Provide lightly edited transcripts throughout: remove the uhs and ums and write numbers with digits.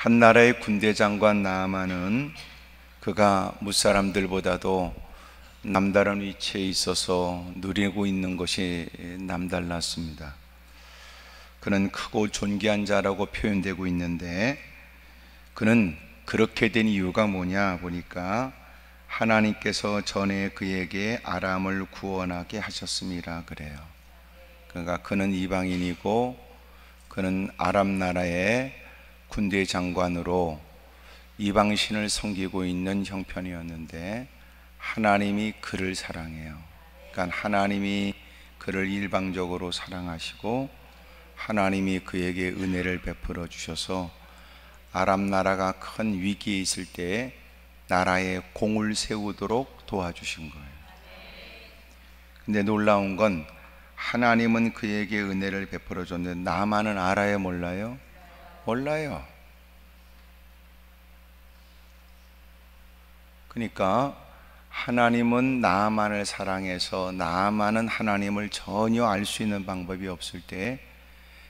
한 나라의 군대 장관 나아만은 그가 무사람들보다도 남다른 위치에 있어서 누리고 있는 것이 남달랐습니다. 그는 크고 존귀한 자라고 표현되고 있는데, 그는 그렇게 된 이유가 뭐냐 보니까 하나님께서 전에 그에게 아람을 구원하게 하셨습니다 그래요. 그러니까 그는 이방인이고 그는 아람 나라의 군대 장관으로 이방신을 섬기고 있는 형편이었는데, 하나님이 그를 사랑해요. 그러니까 하나님이 그를 일방적으로 사랑하시고 하나님이 그에게 은혜를 베풀어 주셔서 아람 나라가 큰 위기에 있을 때 나라에 공을 세우도록 도와주신 거예요. 근데 놀라운 건 하나님은 그에게 은혜를 베풀어 줬는데 나만은 알아요, 몰라요? 몰라요. 그러니까 하나님은 나만을 사랑해서 나만은 하나님을 전혀 알 수 있는 방법이 없을 때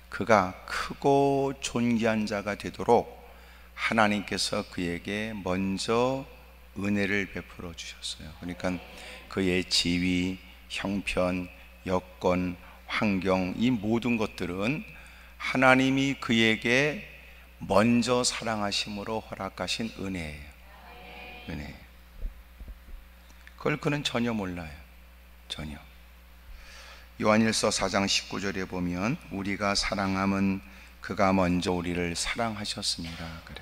그가 크고 존귀한 자가 되도록 하나님께서 그에게 먼저 은혜를 베풀어 주셨어요. 그러니까 그의 지위, 형편, 여건, 환경, 이 모든 것들은 하나님이 그에게 먼저 사랑하심으로 허락하신 은혜예요. 은혜. 그걸 그는 전혀 몰라요. 전혀. 요한일서 4장 19절에 보면 우리가 사랑함은 그가 먼저 우리를 사랑하셨습니다 그래.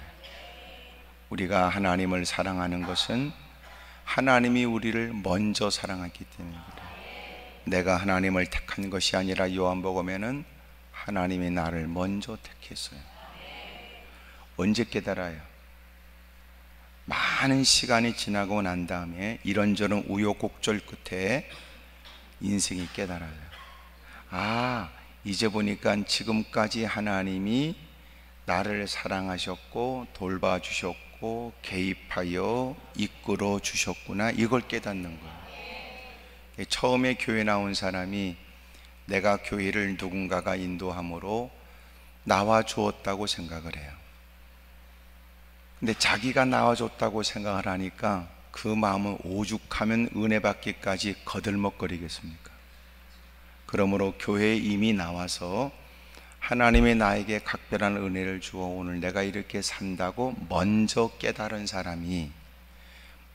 우리가 하나님을 사랑하는 것은 하나님이 우리를 먼저 사랑했기 때문에 그래. 내가 하나님을 택한 것이 아니라 요한복음에는 하나님이 나를 먼저 택했어요. 언제 깨달아요? 많은 시간이 지나고 난 다음에 이런저런 우여곡절 끝에 인생이 깨달아요. 아, 이제 보니까 지금까지 하나님이 나를 사랑하셨고 돌봐주셨고 개입하여 이끌어 주셨구나, 이걸 깨닫는 거예요. 처음에 교회 나온 사람이 내가 교회를 누군가가 인도함으로 나와 주었다고 생각을 해요. 근데 자기가 나와줬다고 생각을 하니까 그 마음은 오죽하면 은혜 받기까지 거들먹거리겠습니까? 그러므로 교회에 이미 나와서 하나님이 나에게 각별한 은혜를 주어 오늘 내가 이렇게 산다고 먼저 깨달은 사람이,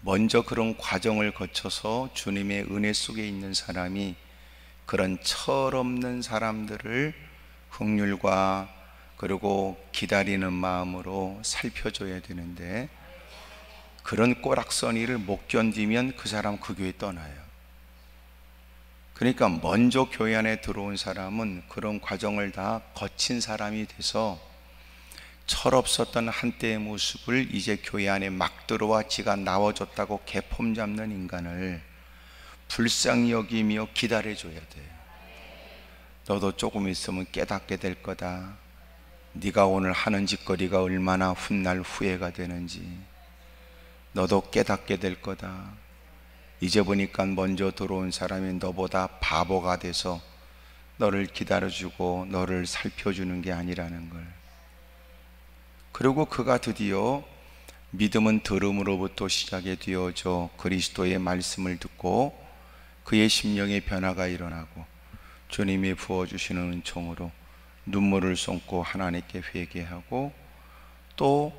먼저 그런 과정을 거쳐서 주님의 은혜 속에 있는 사람이 그런 철없는 사람들을 긍휼과 그리고 기다리는 마음으로 살펴줘야 되는데, 그런 꼬락서니를 못 견디면 그 사람 그 교회 떠나요. 그러니까 먼저 교회 안에 들어온 사람은 그런 과정을 다 거친 사람이 돼서 철없었던 한때의 모습을 이제 교회 안에 막 들어와 지가 나와줬다고 개폼 잡는 인간을 불쌍히 여기며 기다려줘야 돼요. 너도 조금 있으면 깨닫게 될 거다. 네가 오늘 하는 짓거리가 얼마나 훗날 후회가 되는지 너도 깨닫게 될 거다. 이제 보니까 먼저 들어온 사람이 너보다 바보가 돼서 너를 기다려주고 너를 살펴주는 게 아니라는 걸. 그리고 그가 드디어 믿음은 들음으로부터 시작이 되어져 그리스도의 말씀을 듣고 그의 심령의 변화가 일어나고 주님이 부어주시는 은총으로 눈물을 쏟고 하나님께 회개하고 또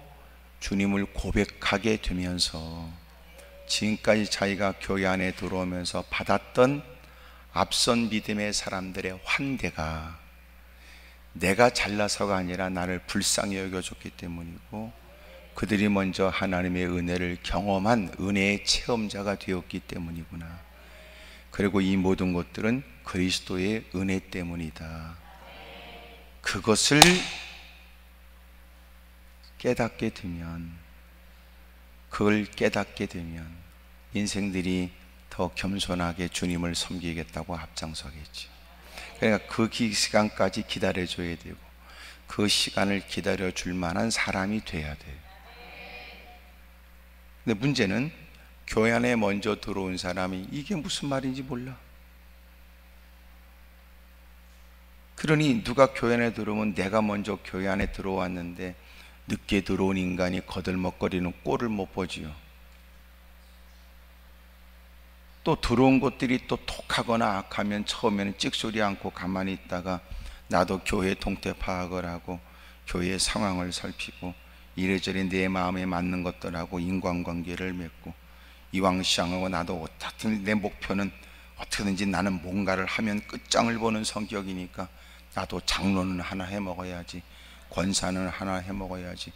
주님을 고백하게 되면서 지금까지 자기가 교회 안에 들어오면서 받았던 앞선 믿음의 사람들의 환대가 내가 잘나서가 아니라 나를 불쌍히 여겨줬기 때문이고, 그들이 먼저 하나님의 은혜를 경험한 은혜의 체험자가 되었기 때문이구나. 그리고 이 모든 것들은 그리스도의 은혜 때문이다. 그것을 깨닫게 되면, 그걸 깨닫게 되면 인생들이 더 겸손하게 주님을 섬기겠다고 앞장서겠지. 그러니까 그 시간까지 기다려줘야 되고 그 시간을 기다려줄 만한 사람이 돼야 돼요. 근데 문제는 교회 안에 먼저 들어온 사람이 이게 무슨 말인지 몰라. 그러니 누가 교회 안에 들어오면 내가 먼저 교회 안에 들어왔는데 늦게 들어온 인간이 거들먹거리는 꼴을 못 보지요. 또 들어온 것들이 또 독하거나 악하면 처음에는 찍소리 않고 가만히 있다가 나도 교회 동태 파악을 하고 교회의 상황을 살피고 이래저래 내 마음에 맞는 것들하고 인간관계를 맺고 이왕시장하고 나도 어떻든 내 목표는 어떻게든지 나는 뭔가를 하면 끝장을 보는 성격이니까 나도 장로는 하나 해먹어야지, 권사는 하나 해먹어야지,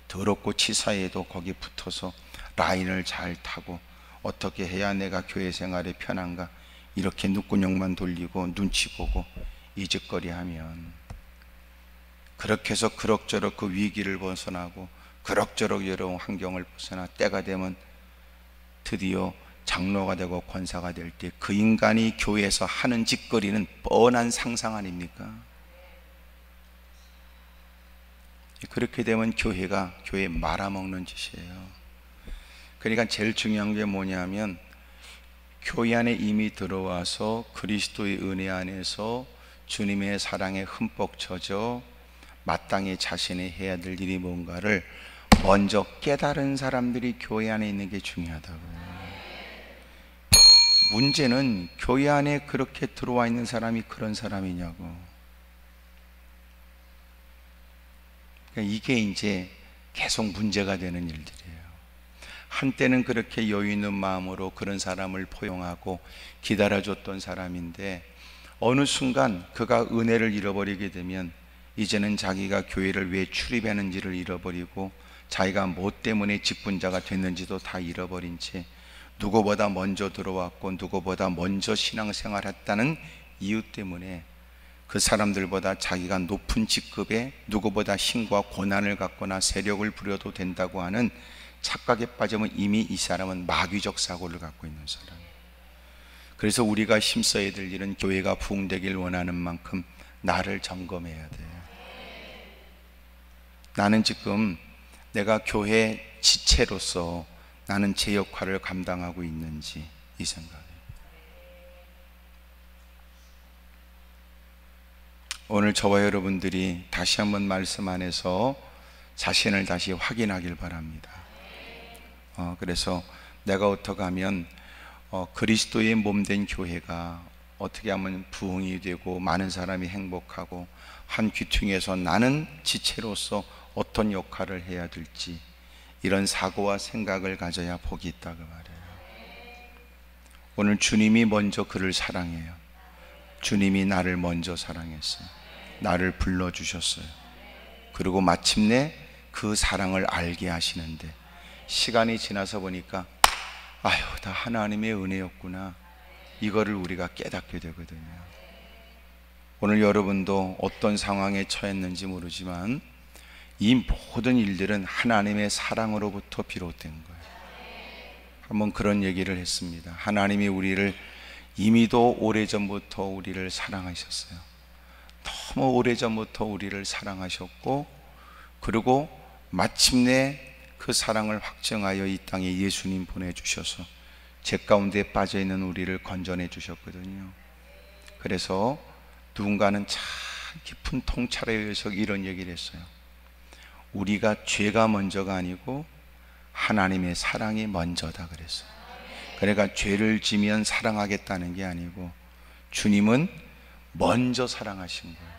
더럽고 치사해도 거기 붙어서 라인을 잘 타고 어떻게 해야 내가 교회 생활에 편한가, 이렇게 눈구녕만 돌리고 눈치 보고 이짓거리하면 그렇게 해서 그럭저럭 그 위기를 벗어나고 그럭저럭 여러 환경을 벗어나 때가 되면 드디어 장로가 되고 권사가 될 때 그 인간이 교회에서 하는 짓거리는 뻔한 상상 아닙니까? 그렇게 되면 교회가 교회 말아먹는 짓이에요. 그러니까 제일 중요한 게 뭐냐면 교회 안에 이미 들어와서 그리스도의 은혜 안에서 주님의 사랑에 흠뻑 젖어 마땅히 자신이 해야 될 일이 뭔가를 먼저 깨달은 사람들이 교회 안에 있는 게 중요하다고요. 문제는 교회 안에 그렇게 들어와 있는 사람이 그런 사람이냐고. 그러니까 이게 이제 계속 문제가 되는 일들이에요. 한때는 그렇게 여유 있는 마음으로 그런 사람을 포용하고 기다려줬던 사람인데 어느 순간 그가 은혜를 잃어버리게 되면 이제는 자기가 교회를 왜 출입했는지를 잃어버리고 자기가 뭐 때문에 직분자가 됐는지도 다 잃어버린 채 누구보다 먼저 들어왔고 누구보다 먼저 신앙생활했다는 이유 때문에 그 사람들보다 자기가 높은 직급에 누구보다 힘과 고난을 갖거나 세력을 부려도 된다고 하는 착각에 빠지면 이미 이 사람은 마귀적 사고를 갖고 있는 사람이에요. 그래서 우리가 힘써야 될 일은 교회가 부흥되길 원하는 만큼 나를 점검해야 돼요. 나는 지금 내가 교회 지체로서 나는 제 역할을 감당하고 있는지, 이 생각이에요. 오늘 저와 여러분들이 다시 한번 말씀 안에서 자신을 다시 확인하길 바랍니다. 그래서 내가 어떻게 하면 그리스도의 몸된 교회가 어떻게 하면 부흥이 되고 많은 사람이 행복하고 한 귀퉁이에서 나는 지체로서 어떤 역할을 해야 될지 이런 사고와 생각을 가져야 복이 있다고 말해요. 오늘 주님이 먼저 그를 사랑해요. 주님이 나를 먼저 사랑했어요. 나를 불러주셨어요. 그리고 마침내 그 사랑을 알게 하시는데 시간이 지나서 보니까 아유, 다 하나님의 은혜였구나, 이거를 우리가 깨닫게 되거든요. 오늘 여러분도 어떤 상황에 처했는지 모르지만 이 모든 일들은 하나님의 사랑으로부터 비롯된 거예요. 한번 그런 얘기를 했습니다. 하나님이 우리를 이미도 오래전부터 우리를 사랑하셨어요. 너무 오래전부터 우리를 사랑하셨고, 그리고 마침내 그 사랑을 확정하여 이 땅에 예수님 보내주셔서 죄 가운데 빠져있는 우리를 건져내 주셨거든요. 그래서 누군가는 참 깊은 통찰에 의해서 이런 얘기를 했어요. 우리가 죄가 먼저가 아니고 하나님의 사랑이 먼저다 그랬어요. 그러니까 죄를 지면 사랑하겠다는 게 아니고 주님은 먼저 사랑하신 거예요.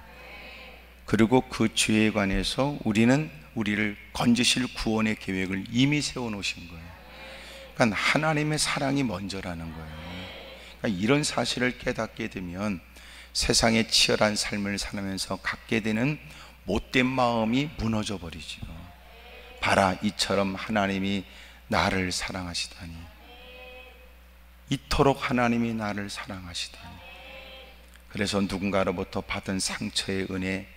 그리고 그 죄에 관해서 우리를 건지실 구원의 계획을 이미 세워놓으신 거예요. 그러니까 하나님의 사랑이 먼저라는 거예요. 그러니까 이런 사실을 깨닫게 되면 세상에 치열한 삶을 살면서 갖게 되는 못된 마음이 무너져 버리죠. 봐라, 이처럼 하나님이 나를 사랑하시다니, 이토록 하나님이 나를 사랑하시다니. 그래서 누군가로부터 받은 상처의 은혜에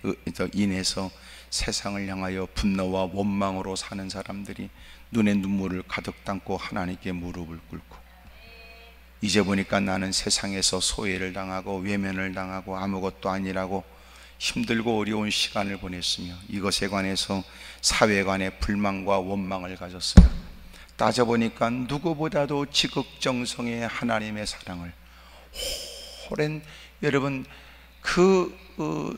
인해서 세상을 향하여 분노와 원망으로 사는 사람들이 눈에 눈물을 가득 담고 하나님께 무릎을 꿇고, 이제 보니까 나는 세상에서 소외를 당하고 외면을 당하고 아무것도 아니라고 힘들고 어려운 시간을 보냈으며 이것에 관해서 사회 간의 불만과 원망을 가졌어요. 따져보니까 누구보다도 지극정성의 하나님의 사랑을 오랜, 여러분 그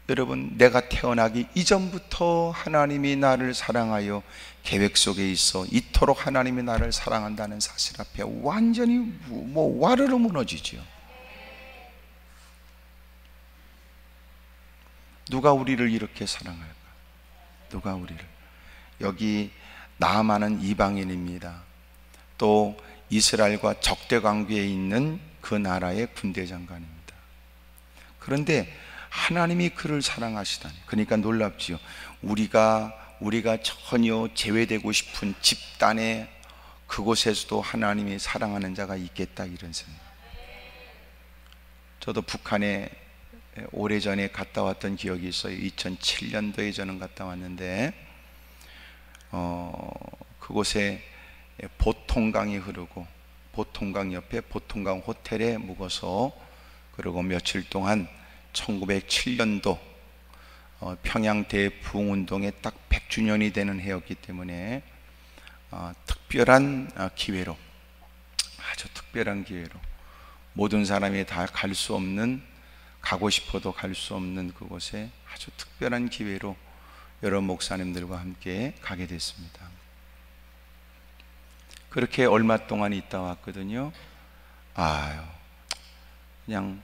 여러분, 내가 태어나기 이전부터 하나님이 나를 사랑하여 계획 속에 있어 이토록 하나님이 나를 사랑한다는 사실 앞에 완전히 와르르 무너지죠. 누가 우리를 이렇게 사랑할까? 누가 우리를? 여기 나아만은 이방인입니다. 또 이스라엘과 적대 관계에 있는 그 나라의 군대 장관입니다. 그런데 하나님이 그를 사랑하시다니, 그러니까 놀랍지요. 우리가 전혀 제외되고 싶은 집단의 그곳에서도 하나님이 사랑하는 자가 있겠다, 이런 생각. 저도 북한에 오래전에 갔다 왔던 기억이 있어요. 2007년도에 저는 갔다 왔는데 그곳에 보통강이 흐르고 보통강 옆에 보통강 호텔에 묵어서, 그리고 며칠 동안 1907년도 평양 대부흥운동에 딱 100주년이 되는 해였기 때문에 특별한 기회로, 아주 특별한 기회로 모든 사람이 다 갈 수 없는, 가고 싶어도 갈 수 없는 그곳에 아주 특별한 기회로 여러 목사님들과 함께 가게 됐습니다. 그렇게 얼마 동안 있다 왔거든요. 그냥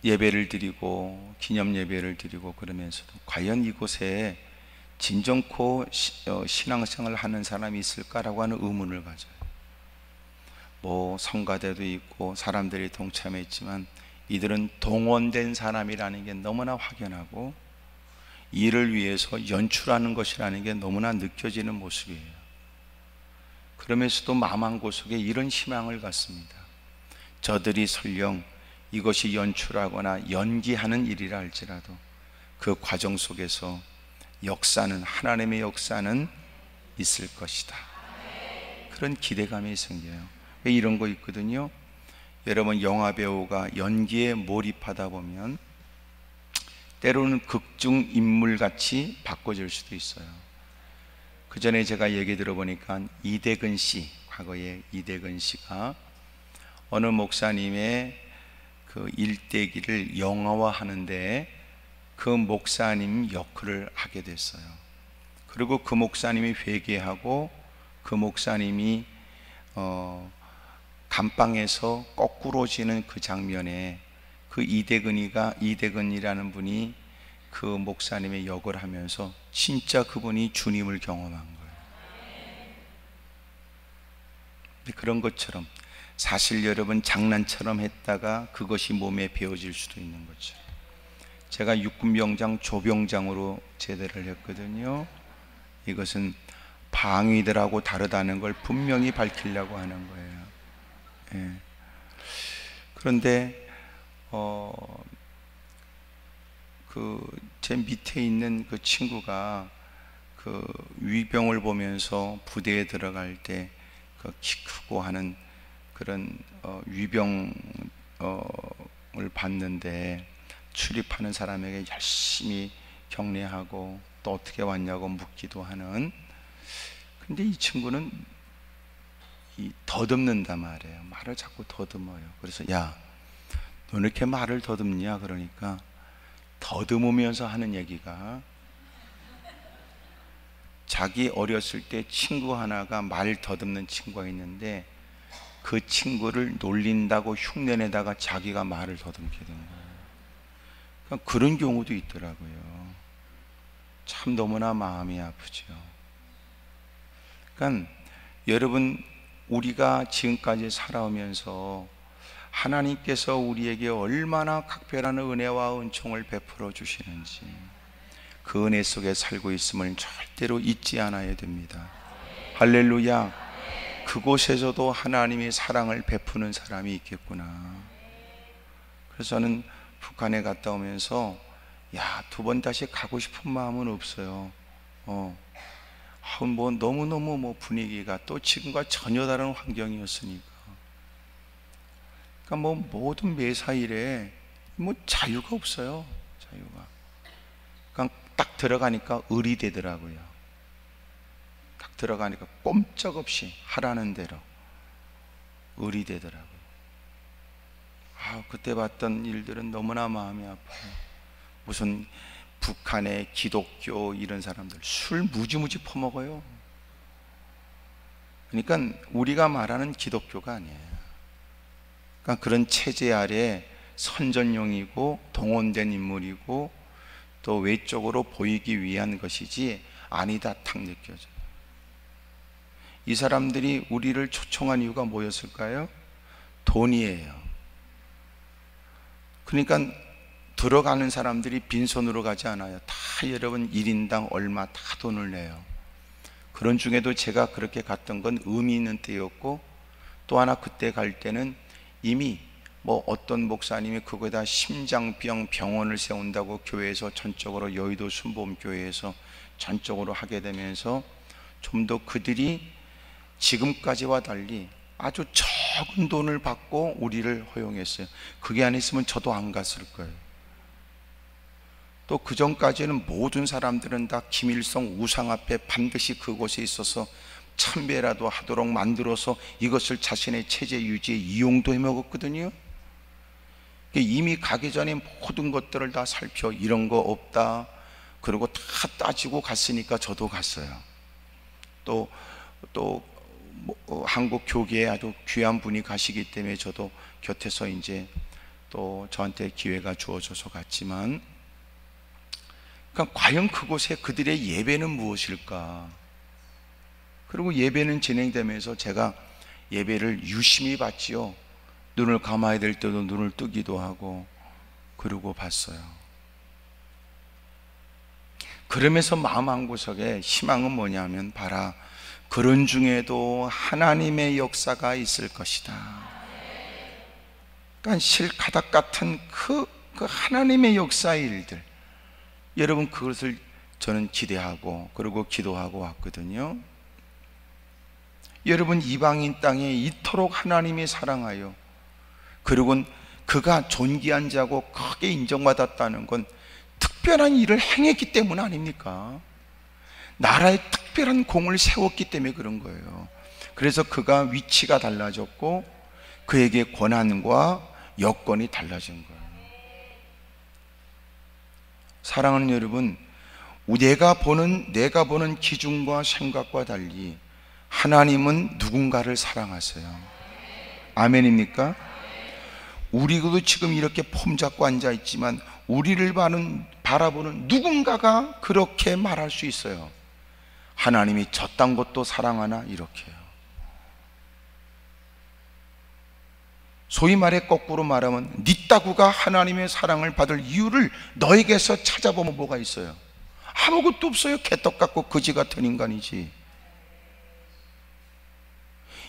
예배를 드리고 기념 예배를 드리고 그러면서도 과연 이곳에 진정코 신앙생활을 하는 사람이 있을까라고 하는 의문을 가져요. 성가대도 있고 사람들이 동참했지만 이들은 동원된 사람이라는 게 너무나 확연하고, 이를 위해서 연출하는 것이라는 게 너무나 느껴지는 모습이에요. 그러면서도 마음 한구석에 이런 희망을 갖습니다. 저들이 설령 이것이 연출하거나 연기하는 일이라 할지라도 그 과정 속에서 역사는, 하나님의 역사는 있을 것이다. 그런 기대감이 생겨요. 왜 이런 거 있거든요. 여러분, 영화배우가 연기에 몰입하다 보면 때로는 극중 인물같이 바꿔질 수도 있어요. 그 전에 제가 얘기 들어보니까 이대근 씨, 과거에 이대근 씨가 어느 목사님의 그 일대기를 영화화하는데 그 목사님 역할을 하게 됐어요. 그리고 그 목사님이 회개하고 그 목사님이 감방에서 거꾸로 지는 그 장면에 그 이대근이라는 분이 그 목사님의 역을 하면서 진짜 그분이 주님을 경험한 거예요. 근데 그런 것처럼 사실 여러분, 장난처럼 했다가 그것이 몸에 배어질 수도 있는 거죠. 제가 육군병장 조병장으로 제대를 했거든요. 이것은 방위들하고 다르다는 걸 분명히 밝히려고 하는 거예요. 그런데 제 밑에 있는 그 친구가 그 위병을 보면서 부대에 들어갈 때 그 키 크고 하는 그런 위병을 봤는데, 출입하는 사람에게 열심히 격려하고 또 어떻게 왔냐고 묻기도 하는. 근데 이 친구는 더듬는단 말이에요. 말을 자꾸 더듬어요. 그래서 야, 너 이렇게 말을 더듬냐? 그러니까 더듬으면서 하는 얘기가, 자기 어렸을 때 친구 하나가 말 더듬는 친구가 있는데 그 친구를 놀린다고 흉내내다가 자기가 말을 더듬게 된 거예요. 그러니까 그런 경우도 있더라고요. 참 너무나 마음이 아프죠. 그러니까 여러분, 우리가 지금까지 살아오면서 하나님께서 우리에게 얼마나 각별한 은혜와 은총을 베풀어 주시는지, 그 은혜 속에 살고 있음을 절대로 잊지 않아야 됩니다. 할렐루야. 그곳에서도 하나님이 사랑을 베푸는 사람이 있겠구나. 그래서 저는 북한에 갔다 오면서 두 번 다시 가고 싶은 마음은 없어요. 너무너무 분위기가 또 지금과 전혀 다른 환경이었으니까. 그러니까 모든 매사일에 자유가 없어요. 자유가. 그러니까 딱 들어가니까 의리되더라고요. 딱 들어가니까 꼼짝없이 하라는 대로 의리되더라고요. 그때 봤던 일들은 너무나 마음이 아파요. 무슨 북한의 기독교 이런 사람들 술 무지무지 퍼먹어요. 그러니까 우리가 말하는 기독교가 아니에요. 그러니까 그런 체제 아래 선전용이고 동원된 인물이고 또 외적으로 보이기 위한 것이지 아니다 탁 느껴져요. 이 사람들이 우리를 초청한 이유가 뭐였을까요? 돈이에요. 그러니까 들어가는 사람들이 빈손으로 가지 않아요. 다 여러분 1인당 얼마 다 돈을 내요. 그런 중에도 제가 그렇게 갔던 건 의미 있는 때였고, 또 하나 그때 갈 때는 이미 어떤 목사님이 그거에다 심장병 병원을 세운다고 교회에서 전적으로 여의도 순복음교회에서 전적으로 하게 되면서 좀 더 그들이 지금까지와 달리 아주 적은 돈을 받고 우리를 허용했어요. 그게 안 했으면 저도 안 갔을 거예요. 또 그 전까지는 모든 사람들은 다 김일성 우상 앞에 반드시 그곳에 있어서 참배라도 하도록 만들어서 이것을 자신의 체제 유지에 이용도 해먹었거든요. 이미 가기 전에 모든 것들을 다 살펴 이런 거 없다 그리고 다 따지고 갔으니까 저도 갔어요. 또 한국 교계에 아주 귀한 분이 가시기 때문에 저도 곁에서 이제 또 저한테 기회가 주어져서 갔지만, 그러니까 과연 그곳에 그들의 예배는 무엇일까? 그리고 예배는 진행되면서 제가 예배를 유심히 봤지요. 눈을 감아야 될 때도 눈을 뜨기도 하고 그러고 봤어요. 그러면서 마음 한구석에 희망은 뭐냐면, 봐라, 그런 중에도 하나님의 역사가 있을 것이다. 그러니까 실가닥 같은 그 하나님의 역사의 일들, 여러분 그것을 저는 기대하고 그리고 기도하고 왔거든요. 여러분 이방인 땅에 이토록 하나님이 사랑하여 그리고 그가 존귀한 자고 크게 인정받았다는 건 특별한 일을 행했기 때문 아닙니까? 나라에 특별한 공을 세웠기 때문에 그런 거예요. 그래서 그가 위치가 달라졌고 그에게 권한과 여건이 달라진 거예요. 사랑하는 여러분, 내가 보는 기준과 생각과 달리 하나님은 누군가를 사랑하세요. 아멘입니까? 우리도 지금 이렇게 폼 잡고 앉아 있지만 우리를 바라보는 누군가가 그렇게 말할 수 있어요. 하나님이 저딴 것도 사랑하나? 이렇게요. 소위 말해 거꾸로 말하면 네 따구가 하나님의 사랑을 받을 이유를 너에게서 찾아보면 뭐가 있어요? 아무것도 없어요. 개떡 같고 거지 같은 인간이지.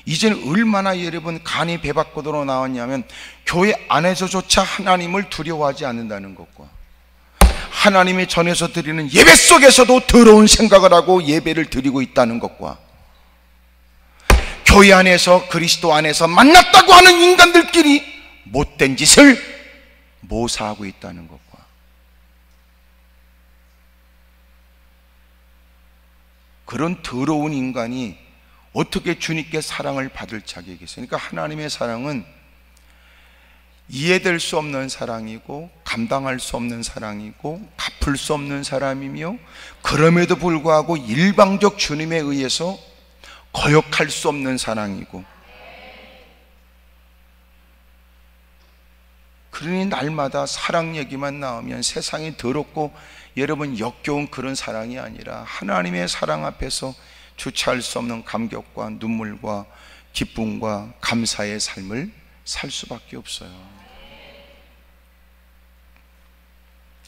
이제는 얼마나 여러분 간이 배 밖으로 나왔냐면, 교회 안에서조차 하나님을 두려워하지 않는다는 것과 하나님의 전에서 드리는 예배 속에서도 더러운 생각을 하고 예배를 드리고 있다는 것과 교회 안에서 그리스도 안에서 만났다고 하는 인간들끼리 못된 짓을 모사하고 있다는 것과, 그런 더러운 인간이 어떻게 주님께 사랑을 받을 자격이 있어요? 그러니까 하나님의 사랑은 이해될 수 없는 사랑이고 감당할 수 없는 사랑이고 갚을 수 없는 사람이며, 그럼에도 불구하고 일방적 주님에 의해서 거역할 수 없는 사랑이고, 그러니 날마다 사랑 얘기만 나오면 세상이 더럽고 여러분 역겨운 그런 사랑이 아니라 하나님의 사랑 앞에서 주체할 수 없는 감격과 눈물과 기쁨과 감사의 삶을 살 수밖에 없어요.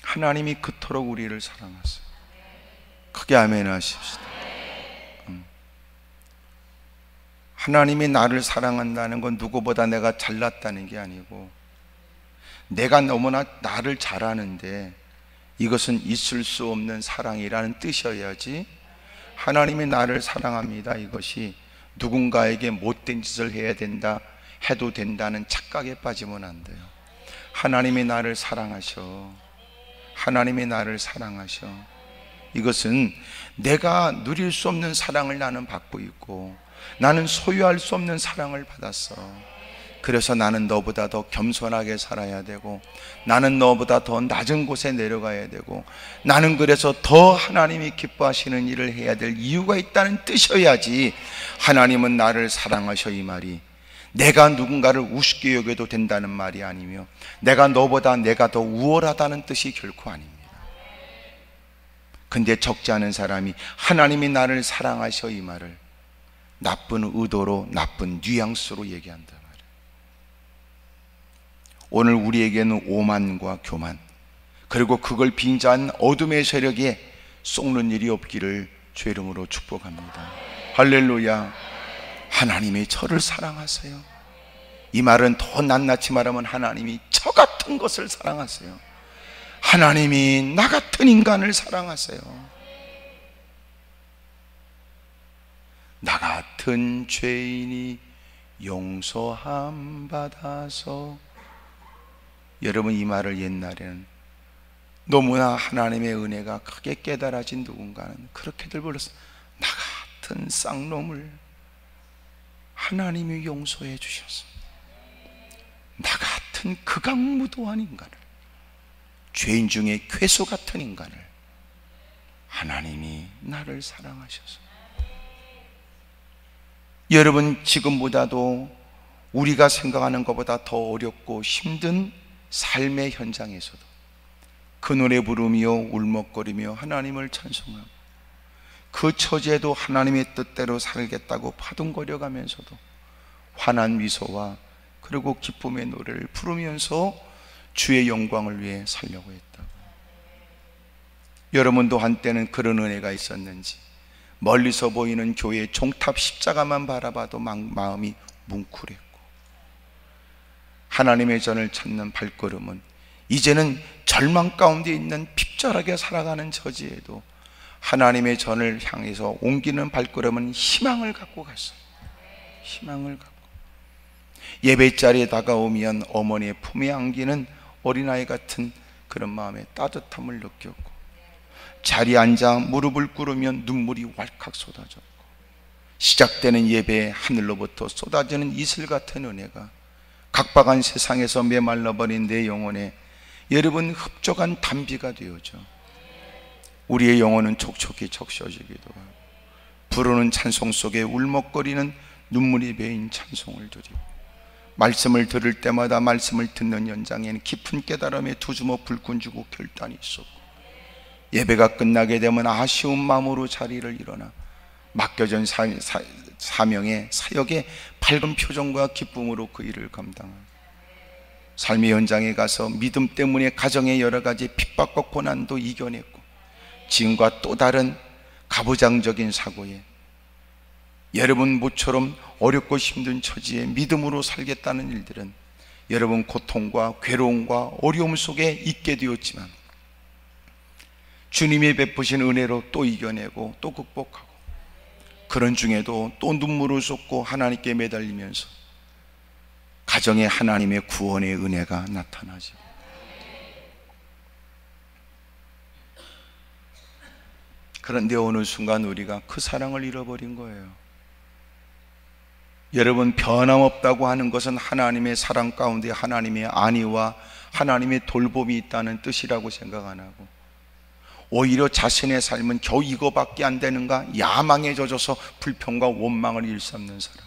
하나님이 그토록 우리를 사랑하세요. 크게 아멘 하십시다. 하나님이 나를 사랑한다는 건 누구보다 내가 잘났다는 게 아니고, 내가 너무나 나를 잘 아는데 이것은 있을 수 없는 사랑이라는 뜻이어야지, 하나님이 나를 사랑합니다, 이것이 누군가에게 못된 짓을 해야 된다, 해도 된다는 착각에 빠지면 안 돼요. 하나님이 나를 사랑하셔. 하나님이 나를 사랑하셔. 이것은 내가 누릴 수 없는 사랑을 나는 받고 있고, 나는 소유할 수 없는 사랑을 받았어. 그래서 나는 너보다 더 겸손하게 살아야 되고, 나는 너보다 더 낮은 곳에 내려가야 되고, 나는 그래서 더 하나님이 기뻐하시는 일을 해야 될 이유가 있다는 뜻이어야지, 하나님은 나를 사랑하셔 이 말이 내가 누군가를 우습게 여겨도 된다는 말이 아니며, 내가 너보다 내가 더 우월하다는 뜻이 결코 아닙니다. 근데 적지 않은 사람이 하나님이 나를 사랑하셔 이 말을 나쁜 의도로, 나쁜 뉘앙스로 얘기한다 말이에요. 오늘 우리에게는 오만과 교만, 그리고 그걸 빙자한 어둠의 세력에 속는 일이 없기를 주의 이름으로 축복합니다. 할렐루야. 하나님이 저를 사랑하세요. 이 말은 더 낱낱이 말하면 하나님이 저 같은 것을 사랑하세요. 하나님이 나 같은 인간을 사랑하세요. 나 같은 죄인이 용서함 받아서. 여러분, 이 말을 옛날에는 너무나 하나님의 은혜가 크게 깨달아진 누군가는 그렇게들 불렀어요. 나 같은 쌍놈을 하나님이 용서해 주셔서, 나 같은 극악무도한 인간을, 죄인 중에 괴수 같은 인간을 하나님이 나를 사랑하셔서. 여러분, 지금보다도 우리가 생각하는 것보다 더 어렵고 힘든 삶의 현장에서도 그 노래 부르며 울먹거리며 하나님을 찬송하고, 그 처지에도 하나님의 뜻대로 살겠다고 파둥거려 가면서도 환한 미소와 그리고 기쁨의 노래를 부르면서 주의 영광을 위해 살려고 했다. 여러분도 한때는 그런 은혜가 있었는지, 멀리서 보이는 교회의 종탑 십자가만 바라봐도 마음이 뭉클했고, 하나님의 전을 찾는 발걸음은 이제는 절망 가운데 있는 핍절하게 살아가는 처지에도 하나님의 전을 향해서 옮기는 발걸음은 희망을 갖고 갔어요. 희망을 갖고. 예배 자리에 다가오면 어머니의 품에 안기는 어린아이 같은 그런 마음의 따뜻함을 느꼈고, 자리에 앉아 무릎을 꿇으면 눈물이 왈칵 쏟아졌고, 시작되는 예배에 하늘로부터 쏟아지는 이슬 같은 은혜가 각박한 세상에서 메말라버린 내 영혼에 여러분 흡족한 단비가 되어져 우리의 영혼은 촉촉히 적셔지기도 하고, 부르는 찬송 속에 울먹거리는 눈물이 배인 찬송을 드리고, 말씀을 들을 때마다 말씀을 듣는 연장에는 깊은 깨달음에 두 주먹 불끈 주고 결단이 있었고, 예배가 끝나게 되면 아쉬운 마음으로 자리를 일어나 맡겨진 사명의 사역에 밝은 표정과 기쁨으로 그 일을 감당하고, 삶의 현장에 가서 믿음 때문에 가정의 여러 가지 핍박과 고난도 이겨냈고, 지금과 또 다른 가부장적인 사고에 여러분 모처럼 어렵고 힘든 처지에 믿음으로 살겠다는 일들은 여러분 고통과 괴로움과 어려움 속에 있게 되었지만, 주님이 베푸신 은혜로 또 이겨내고 또 극복하고, 그런 중에도 또 눈물을 쏟고 하나님께 매달리면서 가정에 하나님의 구원의 은혜가 나타나죠. 그런데 어느 순간 우리가 그 사랑을 잃어버린 거예요. 여러분, 변함없다고 하는 것은 하나님의 사랑 가운데 하나님의 안위와 하나님의 돌봄이 있다는 뜻이라고 생각 안 하고, 오히려 자신의 삶은 겨우 이거밖에 안 되는가 야망에 젖어서 불평과 원망을 일삼는 사람.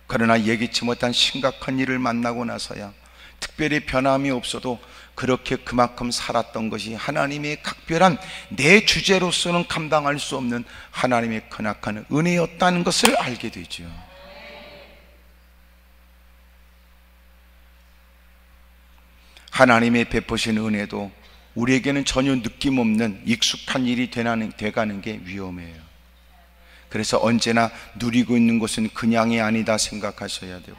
그러나 예기치 못한 심각한 일을 만나고 나서야 특별히 변함이 없어도 그렇게 그만큼 살았던 것이 하나님의 각별한 내 주제로서는 감당할 수 없는 하나님의 크나큰 은혜였다는 것을 알게 되죠. 하나님의 베푸신 은혜도 우리에게는 전혀 느낌 없는 익숙한 일이 돼가는 게 위험해요. 그래서 언제나 누리고 있는 것은 그냥이 아니다 생각하셔야 되고,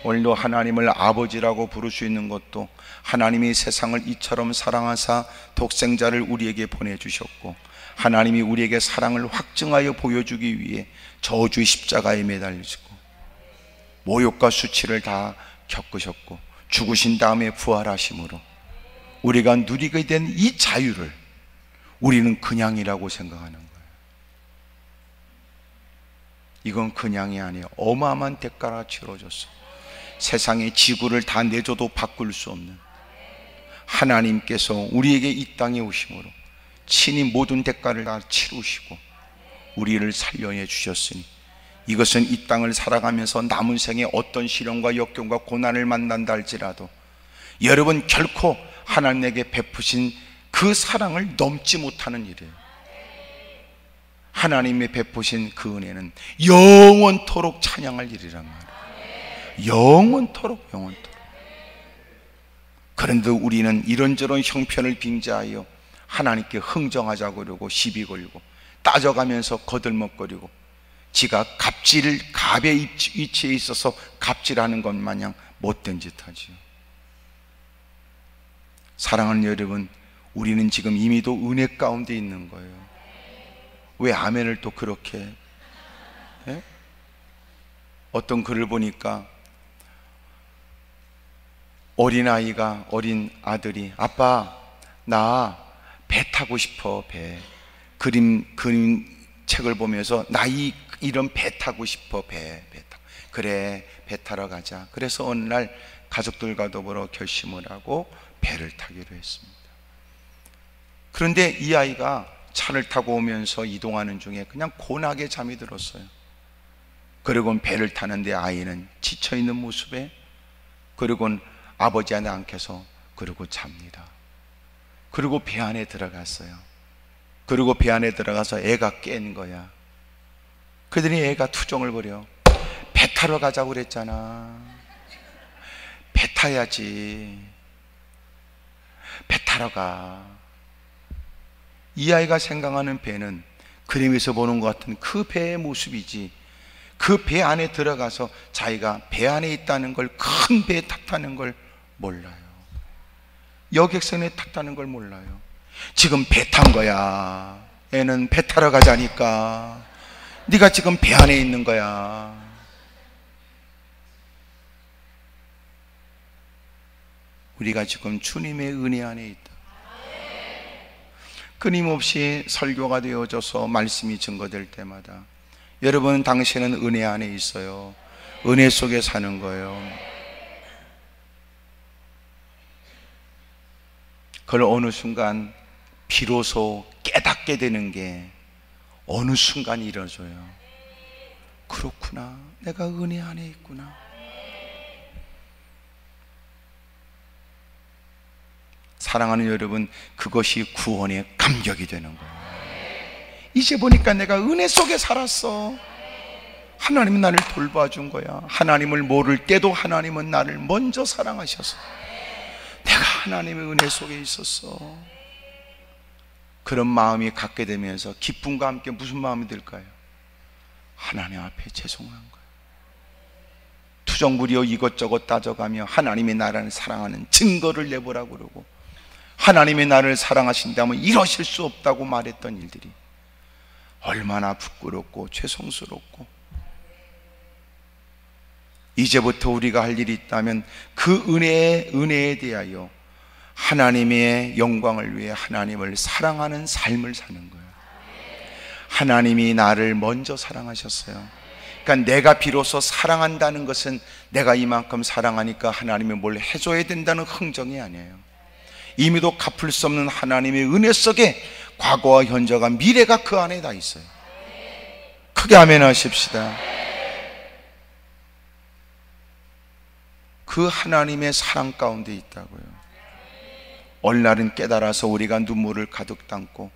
오늘도 하나님을 아버지라고 부를 수 있는 것도 하나님이 세상을 이처럼 사랑하사 독생자를 우리에게 보내주셨고, 하나님이 우리에게 사랑을 확증하여 보여주기 위해 저주의 십자가에 매달리시고 모욕과 수치를 다 겪으셨고 죽으신 다음에 부활하심으로 우리가 누리게 된 이 자유를 우리는 그냥이라고 생각하는 거예요. 이건 그냥이 아니에요. 어마어마한 대가가 치러졌어. 세상의 지구를 다 내줘도 바꿀 수 없는 하나님께서 우리에게 이 땅에 오심으로 친히 모든 대가를 다 치르시고 우리를 살려내 주셨으니, 이것은 이 땅을 살아가면서 남은 생에 어떤 시련과 역경과 고난을 만난다 할지라도 여러분 결코 하나님에게 베푸신 그 사랑을 넘지 못하는 일이에요. 하나님의 베푸신 그 은혜는 영원토록 찬양할 일이란 말이에요. 영원토록. 그런데 우리는 이런저런 형편을 빙자하여 하나님께 흥정하자고 그러고 시비 걸고 따져가면서 거들먹거리고 지가 갑의 위치에 있어서 갑질하는 것 마냥 못된 짓 하지요. 사랑하는 여러분, 우리는 지금 이미도 은혜 가운데 있는 거예요. 왜 아멘을 또 그렇게 예? 어떤 글을 보니까 어린 아들이 아빠 나 배 타고 싶어. 배 그림 책을 보면서 나 이런 배 타고 싶어. 배 타고. 그래 배 타러 가자. 그래서 어느 날 가족들과 더불어 결심을 하고 배를 타기로 했습니다. 그런데 이 아이가 차를 타고 오면서 이동하는 중에 그냥 고나게 잠이 들었어요. 그리고 배를 타는데 아이는 지쳐있는 모습에, 그리고 아버지한테 안겨서 그리고 잡니다. 그리고 배 안에 들어갔어요. 그리고 배 안에 들어가서 애가 깬 거야. 그러더니 애가 투정을 벌여. 배 타러 가자고 그랬잖아. 배 타야지. 배 타러 가. 이 아이가 생각하는 배는 그림에서 보는 것 같은 그 배의 모습이지, 그 배 안에 들어가서 자기가 배 안에 있다는 걸, 큰 배에 탔다는 걸 몰라요. 여객선에 탔다는 걸 몰라요. 지금 배 탄 거야. 애는 배 타러 가자니까. 네가 지금 배 안에 있는 거야. 우리가 지금 주님의 은혜 안에 있다. 끊임없이 설교가 되어져서 말씀이 증거될 때마다 여러분, 당신은 은혜 안에 있어요. 은혜 속에 사는 거예요. 그걸 어느 순간 비로소 깨닫게 되는 게 어느 순간 이뤄져요. 그렇구나, 내가 은혜 안에 있구나. 사랑하는 여러분, 그것이 구원의 감격이 되는 거예요. 이제 보니까 내가 은혜 속에 살았어. 하나님은 나를 돌봐준 거야. 하나님을 모를 때도 하나님은 나를 먼저 사랑하셔서 내가 하나님의 은혜 속에 있었어. 그런 마음이 갖게 되면서 기쁨과 함께 무슨 마음이 들까요? 하나님 앞에 죄송한 거예요. 투정부리어 이것저것 따져가며 하나님의 나라를 사랑하는 증거를 내보라고 그러고, 하나님의 나를 사랑하신다면 이러실 수 없다고 말했던 일들이 얼마나 부끄럽고 죄송스럽고, 이제부터 우리가 할 일이 있다면 그 은혜에 대하여 하나님의 영광을 위해 하나님을 사랑하는 삶을 사는 거예요. 하나님이 나를 먼저 사랑하셨어요. 그러니까 내가 비로소 사랑한다는 것은 내가 이만큼 사랑하니까 하나님이 뭘 해줘야 된다는 흥정이 아니에요. 이미도 갚을 수 없는 하나님의 은혜 속에 과거와 현재가 미래가 그 안에 다 있어요. 크게 아멘 하십시다. 그 하나님의 사랑 가운데 있다고요. 어느 날은 깨달아서 우리가 눈물을 가득 담고,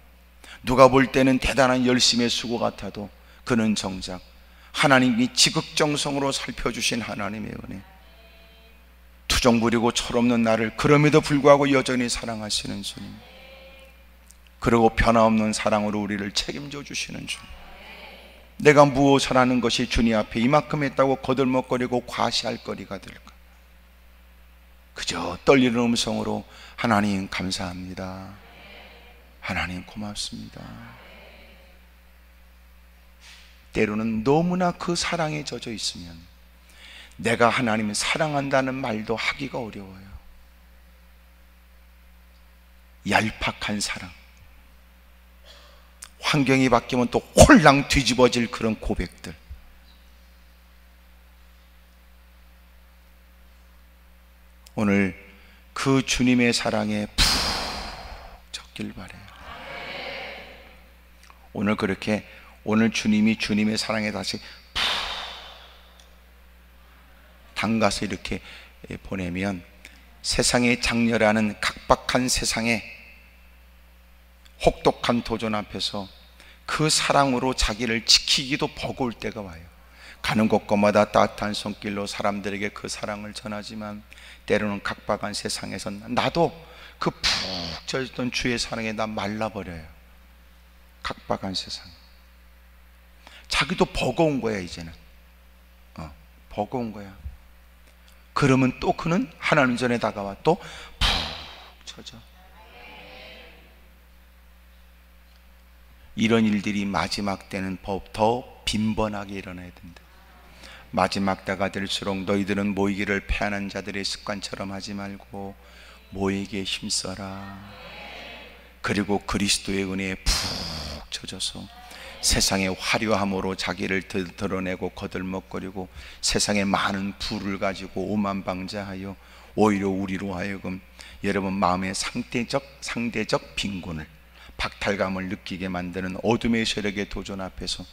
누가 볼 때는 대단한 열심의 수고 같아도 그는 정작 하나님이 지극정성으로 살펴주신 하나님의 은혜, 투정 부리고 철없는 나를 그럼에도 불구하고 여전히 사랑하시는 주님, 그리고 변함없는 사랑으로 우리를 책임져 주시는 주님, 내가 무엇을 하는 것이 주님 앞에 이만큼 했다고 거들먹거리고 과시할 거리가 될까? 그저 떨리는 음성으로 하나님 감사합니다, 하나님 고맙습니다. 때로는 너무나 그 사랑에 젖어 있으면 내가 하나님을 사랑한다는 말도 하기가 어려워요. 얄팍한 사랑, 환경이 바뀌면 또 홀랑 뒤집어질 그런 고백들, 오늘 그 주님의 사랑에 푹 젖길 바래요. 오늘 그렇게 오늘 주님이 주님의 사랑에 다시 푹 담가서 이렇게 보내면 세상의 장렬하는 각박한 세상에 혹독한 도전 앞에서 그 사랑으로 자기를 지키기도 버거울 때가 와요. 가는 곳곳마다 따뜻한 손길로 사람들에게 그 사랑을 전하지만 때로는 각박한 세상에서 나도 그 푹 젖었던 주의 사랑에 나 말라버려요. 각박한 세상. 자기도 버거운 거야 이제는. 버거운 거야. 그러면 또 그는 하나님 전에 다가와 또 푹 젖어. 이런 일들이 마지막 때는 더 빈번하게 일어나야 된다. 마지막 때가 될수록 너희들은 모이기를 패하는 자들의 습관처럼 하지 말고 모이기에 힘써라. 그리고 그리스도의 은혜에 푹 젖어서 세상의 화려함으로 자기를 드러내고 거들먹거리고 세상의 많은 부를 가지고 오만방자하여 오히려 우리로 하여금 여러분 마음의 상대적 빈곤을, 박탈감을 느끼게 만드는 어둠의 세력의 도전 앞에서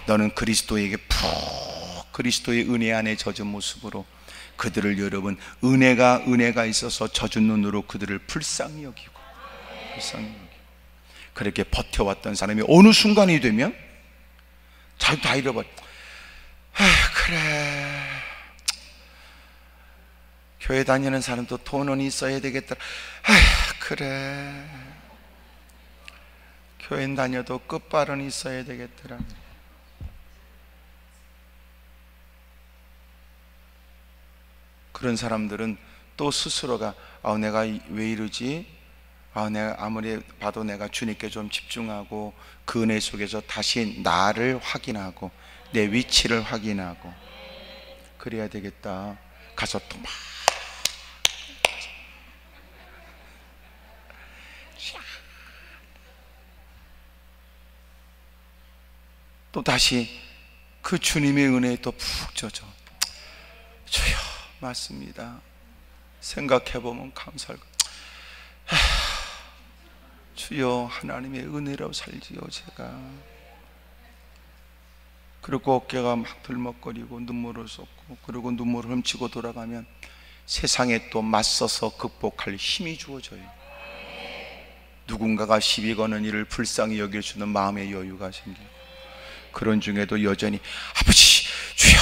너는 그리스도에게 푹 그리스도의 은혜 안에 젖은 모습으로 그들을 여러분 은혜가 있어서 젖은 눈으로 그들을 불쌍히 여기고 그렇게 버텨왔던 사람이 어느 순간이 되면 자기 다 잃어버려. 그래 교회 다니는 사람도 돈은 있어야 되겠더라. 그래 교회 다녀도 끝발은 있어야 되겠더라. 그런 사람들은 또 스스로가 내가 왜 이러지? 내가 아무리 봐도 내가 주님께 좀 집중하고 그 은혜 속에서 다시 나를 확인하고 내 위치를 확인하고 그래야 되겠다. 가서 또 막 또 다시 그 주님의 은혜에 또 푹 젖어. 주여 맞습니다. 생각해보면 감사할 것. 주여 하나님의 은혜로 살지요 제가. 그리고 어깨가 막 들먹거리고 눈물을 쏟고 그리고 눈물을 훔치고 돌아가면 세상에 또 맞서서 극복할 힘이 주어져요. 누군가가 시비 거는 일을 불쌍히 여길 수 있는 마음의 여유가 생기고 그런 중에도 여전히 아버지 주여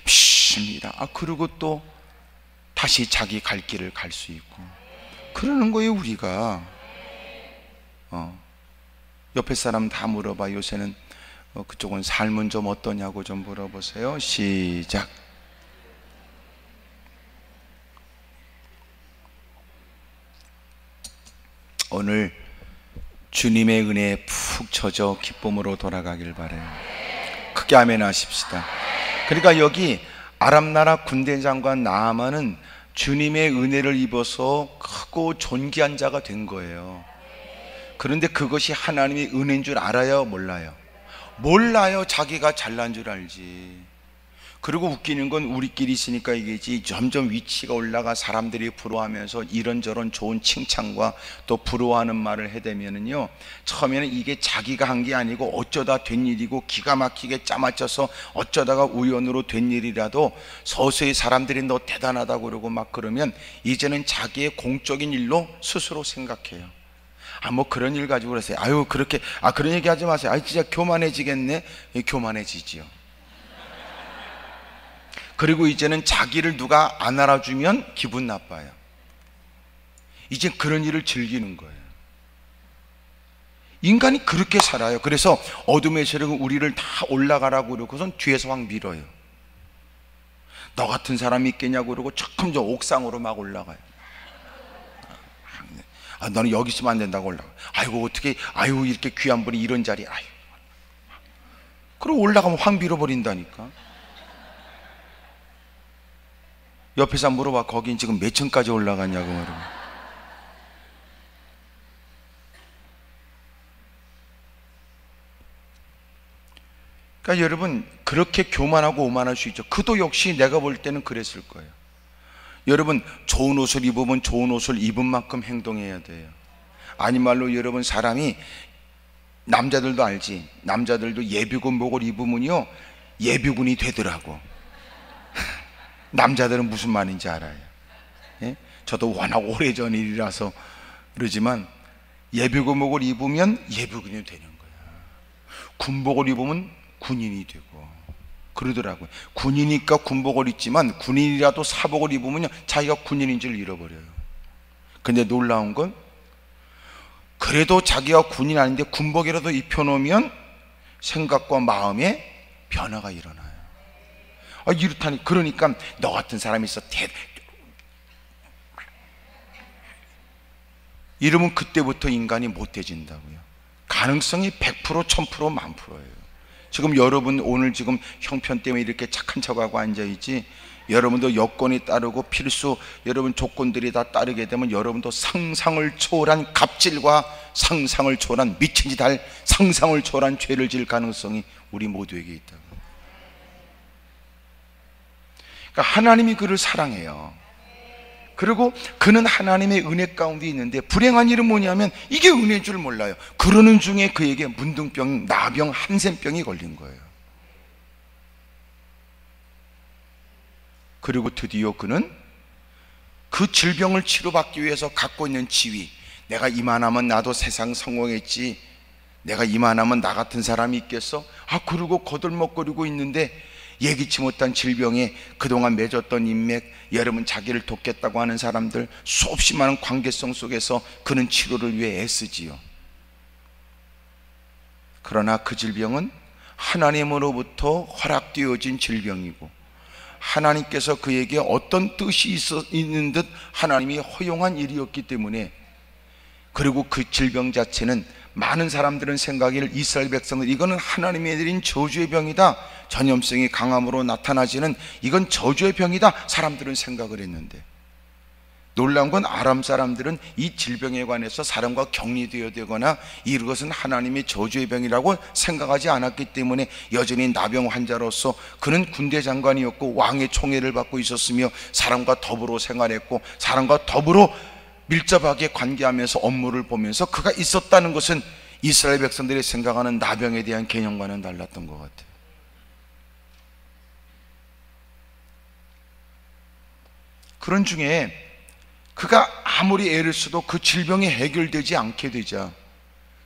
믿습니다. 그리고 또 다시 자기 갈 길을 갈 수 있고 그러는 거예요 우리가. 옆에 사람 다 물어봐. 요새는 그쪽은 삶은 좀 어떠냐고 좀 물어보세요. 시작. 오늘 주님의 은혜에 푹 젖어 기쁨으로 돌아가길 바래요. 크게 아멘 하십시다. 그러니까 여기 아람 나라 군대 장관 나아만은 주님의 은혜를 입어서 크고 존귀한 자가 된 거예요. 그런데 그것이 하나님의 은혜인 줄 알아요? 몰라요? 몰라요. 자기가 잘난 줄 알지. 그리고 웃기는 건 우리끼리 있으니까 이게지 점점 위치가 올라가 사람들이 부러워하면서 이런저런 좋은 칭찬과 또 부러워하는 말을 해대면은요, 처음에는 이게 자기가 한 게 아니고 어쩌다 된 일이고 기가 막히게 짜맞춰서 어쩌다가 우연으로 된 일이라도 서서히 사람들이 너 대단하다고 그러고 막 그러면 이제는 자기의 공적인 일로 스스로 생각해요. 뭐 그런 일 가지고 그러세요. 그렇게 그런 얘기 하지 마세요. 진짜 교만해지겠네. 교만해지지요. 그리고 이제는 자기를 누가 안 알아주면 기분 나빠요. 이제 그런 일을 즐기는 거예요. 인간이 그렇게 살아요. 그래서 어둠의 세력은 우리를 다 올라가라고 그러고선 뒤에서 확 밀어요. 너 같은 사람이 있겠냐고 그러고 조금 저 옥상으로 막 올라가요. 너는 여기 있으면 안 된다고 올라가. 어떻게 이렇게 귀한 분이 이런 자리에. 그리고 올라가면 확 밀어버린다니까. 옆에서 물어봐. 거긴 지금 몇 층까지 올라갔냐고 말이야. 그러니까 여러분, 그렇게 교만하고 오만할 수 있죠. 그도 역시 내가 볼 때는 그랬을 거예요. 여러분, 좋은 옷을 입으면 좋은 옷을 입은 만큼 행동해야 돼요. 아니 말로 여러분, 사람이, 남자들도 알지, 남자들도 예비군복을 입으면요 예비군이 되더라고. 남자들은 무슨 말인지 알아요. 예? 저도 워낙 오래전 일이라서 그러지만 예비군복을 입으면 예비군이 되는 거야. 군복을 입으면 군인이 되고 그러더라고요. 군이니까 군복을 입지만 군인이라도 사복을 입으면 자기가 군인인 줄 잃어버려요. 근데 놀라운 건, 그래도 자기가 군인 아닌데 군복이라도 입혀놓으면 생각과 마음에 변화가 일어나요. 이렇다니. 그러니까 너 같은 사람이 있어 이러면 그때부터 인간이 못돼진다고요. 가능성이 100%, 1000%, 1000%예요. 지금 여러분 오늘 지금 형편 때문에 이렇게 착한 척하고 앉아있지, 여러분도 여건이 따르고 필수 여러분 조건들이 다 따르게 되면 여러분도 상상을 초월한 갑질과 상상을 초월한 미친 짓 할 상상을 초월한 죄를 지을 가능성이 우리 모두에게 있다고. 그러니까 하나님이 그를 사랑해요. 그리고 그는 하나님의 은혜 가운데 있는데, 불행한 일은 뭐냐면 이게 은혜인 줄 몰라요. 그러는 중에 그에게 문둥병, 나병, 한센병이 걸린 거예요. 그리고 드디어 그는 그 질병을 치료받기 위해서 갖고 있는 지위, 내가 이만하면 나도 세상 성공했지, 내가 이만하면 나 같은 사람이 있겠어? 그러고 거들먹거리고 있는데 예기치 못한 질병에 그동안 맺었던 인맥, 여러분 자기를 돕겠다고 하는 사람들, 수없이 많은 관계성 속에서 그는 치료를 위해 애쓰지요. 그러나 그 질병은 하나님으로부터 허락되어진 질병이고, 하나님께서 그에게 어떤 뜻이 있는 듯 하나님이 허용한 일이었기 때문에, 그리고 그 질병 자체는 많은 사람들은 생각일, 이스라엘 백성들 이거는 하나님이 내린 저주의 병이다, 전염성이 강함으로 나타나지는 이건 저주의 병이다, 사람들은 생각을 했는데, 놀라운 건 아람 사람들은 이 질병에 관해서 사람과 격리되어야 되거나 이것은 하나님의 저주의 병이라고 생각하지 않았기 때문에 여전히 나병 환자로서 그는 군대 장관이었고 왕의 총애를 받고 있었으며 사람과 더불어 생활했고 사람과 더불어 밀접하게 관계하면서 업무를 보면서 그가 있었다는 것은 이스라엘 백성들이 생각하는 나병에 대한 개념과는 달랐던 것 같아요. 그런 중에 그가 아무리 애를 써도 그 질병이 해결되지 않게 되자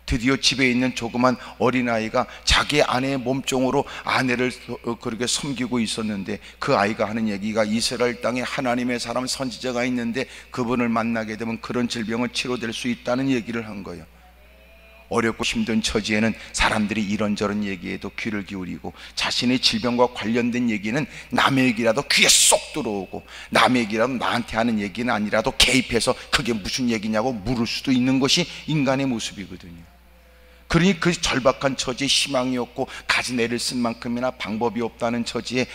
드디어 집에 있는 조그만 어린아이가 자기 아내의 몸종으로 아내를 그렇게 섬기고 있었는데, 그 아이가 하는 얘기가 이스라엘 땅에 하나님의 사람 선지자가 있는데 그분을 만나게 되면 그런 질병은 치료될 수 있다는 얘기를 한 거예요. 어렵고 힘든 처지에는 사람들이 이런저런 얘기에도 귀를 기울이고 자신의 질병과 관련된 얘기는 남의 얘기라도 귀에 쏙 들어오고 남의 얘기라도 나한테 하는 얘기는 아니라도 개입해서 그게 무슨 얘기냐고 물을 수도 있는 것이 인간의 모습이거든요. 그러니 그 절박한 처지에 희망이 없고 가진 애를 쓴 만큼이나 방법이 없다는 처지에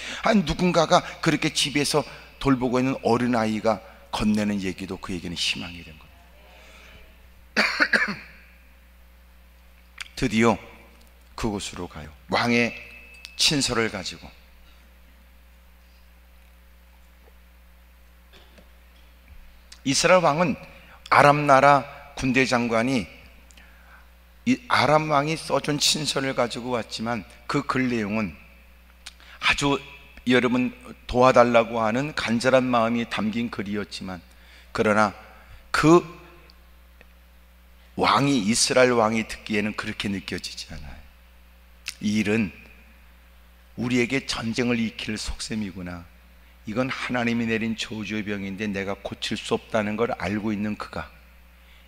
누군가가 그렇게 집에서 돌보고 있는 어린아이가 건네는 얘기도 그에게는 희망이 된 거예요. 드디어 그곳으로 가요. 왕의 친서를 가지고. 이스라엘 왕은 아람 나라 군대 장관이 이 아람 왕이 써준 친서를 가지고 왔지만 그 글 내용은 아주 여러분 도와달라고 하는 간절한 마음이 담긴 글이었지만, 그러나 그 왕이, 이스라엘 왕이 듣기에는 그렇게 느껴지지 않아요. 이 일은 우리에게 전쟁을 일으킬 속셈이구나, 이건 하나님이 내린 저주의 병인데 내가 고칠 수 없다는 걸 알고 있는 그가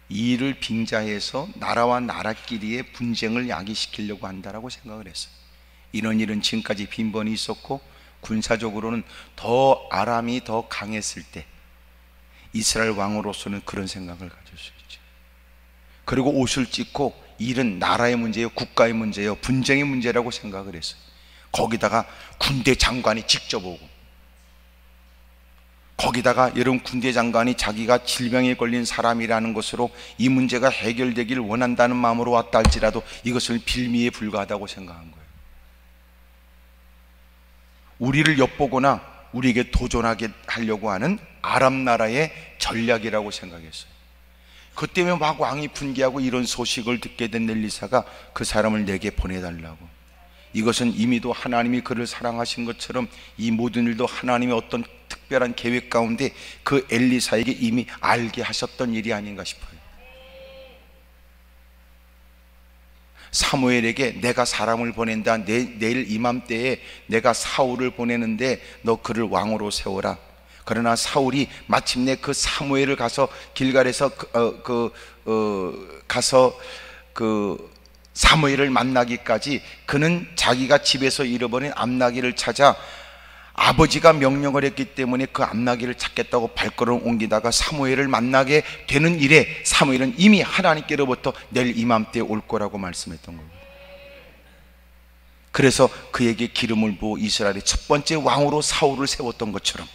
이 일을 빙자해서 나라와 나라끼리의 분쟁을 야기시키려고 한다라고 생각을 했어요. 이런 일은 지금까지 빈번히 있었고 군사적으로는 더 아람이 더 강했을 때 이스라엘 왕으로서는 그런 생각을 가질 수 있죠. 그리고 옷을 찢고 일은 나라의 문제예요, 국가의 문제예요, 분쟁의 문제라고 생각을 했어요. 거기다가 군대 장관이 직접 오고, 거기다가 여러분 군대 장관이 자기가 질병에 걸린 사람이라는 것으로 이 문제가 해결되기를 원한다는 마음으로 왔다 할지라도 이것을 빌미에 불과하다고 생각한 거예요. 우리를 엿보거나 우리에게 도전하게 하려고 하는 아람 나라의 전략이라고 생각했어요. 그 때문에 막 왕이 분개하고 이런 소식을 듣게 된 엘리사가 그 사람을 내게 보내달라고. 이것은 이미도 하나님이 그를 사랑하신 것처럼 이 모든 일도 하나님의 어떤 특별한 계획 가운데 그 엘리사에게 이미 알게 하셨던 일이 아닌가 싶어요. 사무엘에게 내가 사람을 보낸다, 내일 이맘때에 내가 사울을 보내는데 너 그를 왕으로 세워라. 그러나 사울이 마침내 그 사무엘을 가서 길갈에서 가서 사무엘을 만나기까지 그는 자기가 집에서 잃어버린 암나귀를 찾아 아버지가 명령을 했기 때문에 그 암나귀를 찾겠다고 발걸음을 옮기다가 사무엘을 만나게 되는 일에 사무엘은 이미 하나님께로부터 내일 이맘때에 올 거라고 말씀했던 거예요. 그래서 그에게 기름을 부어 이스라엘의 첫 번째 왕으로 사울을 세웠던 것처럼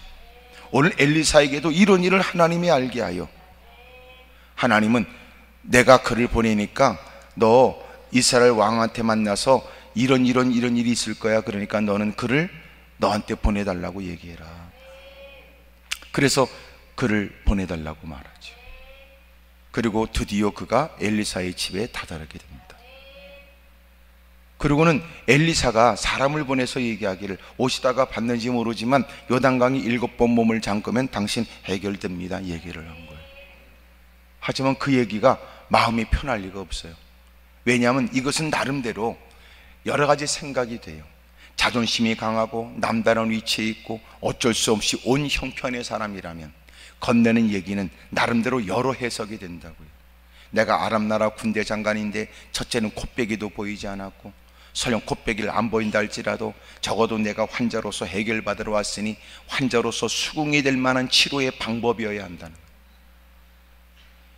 오늘 엘리사에게도 이런 일을 하나님이 알게 하여, 하나님은 내가 그를 보내니까 너 이스라엘 왕한테 만나서 이런 일이 있을 거야. 그러니까 너는 그를 너한테 보내달라고 얘기해라. 그래서 그를 보내달라고 말하죠. 그리고 드디어 그가 엘리사의 집에 다다르게 됩니다. 그리고는 엘리사가 사람을 보내서 얘기하기를, 오시다가 봤는지 모르지만 요단강이 7번 몸을 잠그면 당신 해결됩니다 얘기를 한 거예요. 하지만 그 얘기가 마음이 편할 리가 없어요. 왜냐하면 이것은 나름대로 여러 가지 생각이 돼요. 자존심이 강하고 남다른 위치에 있고 어쩔 수 없이 온 형편의 사람이라면 건네는 얘기는 나름대로 여러 해석이 된다고요. 내가 아람 나라 군대 장관인데 첫째는 콧배기도 보이지 않았고, 설령 콧배기를 안 보인다 할지라도 적어도 내가 환자로서 해결받으러 왔으니 환자로서 수긍이 될 만한 치료의 방법이어야 한다는 거예요.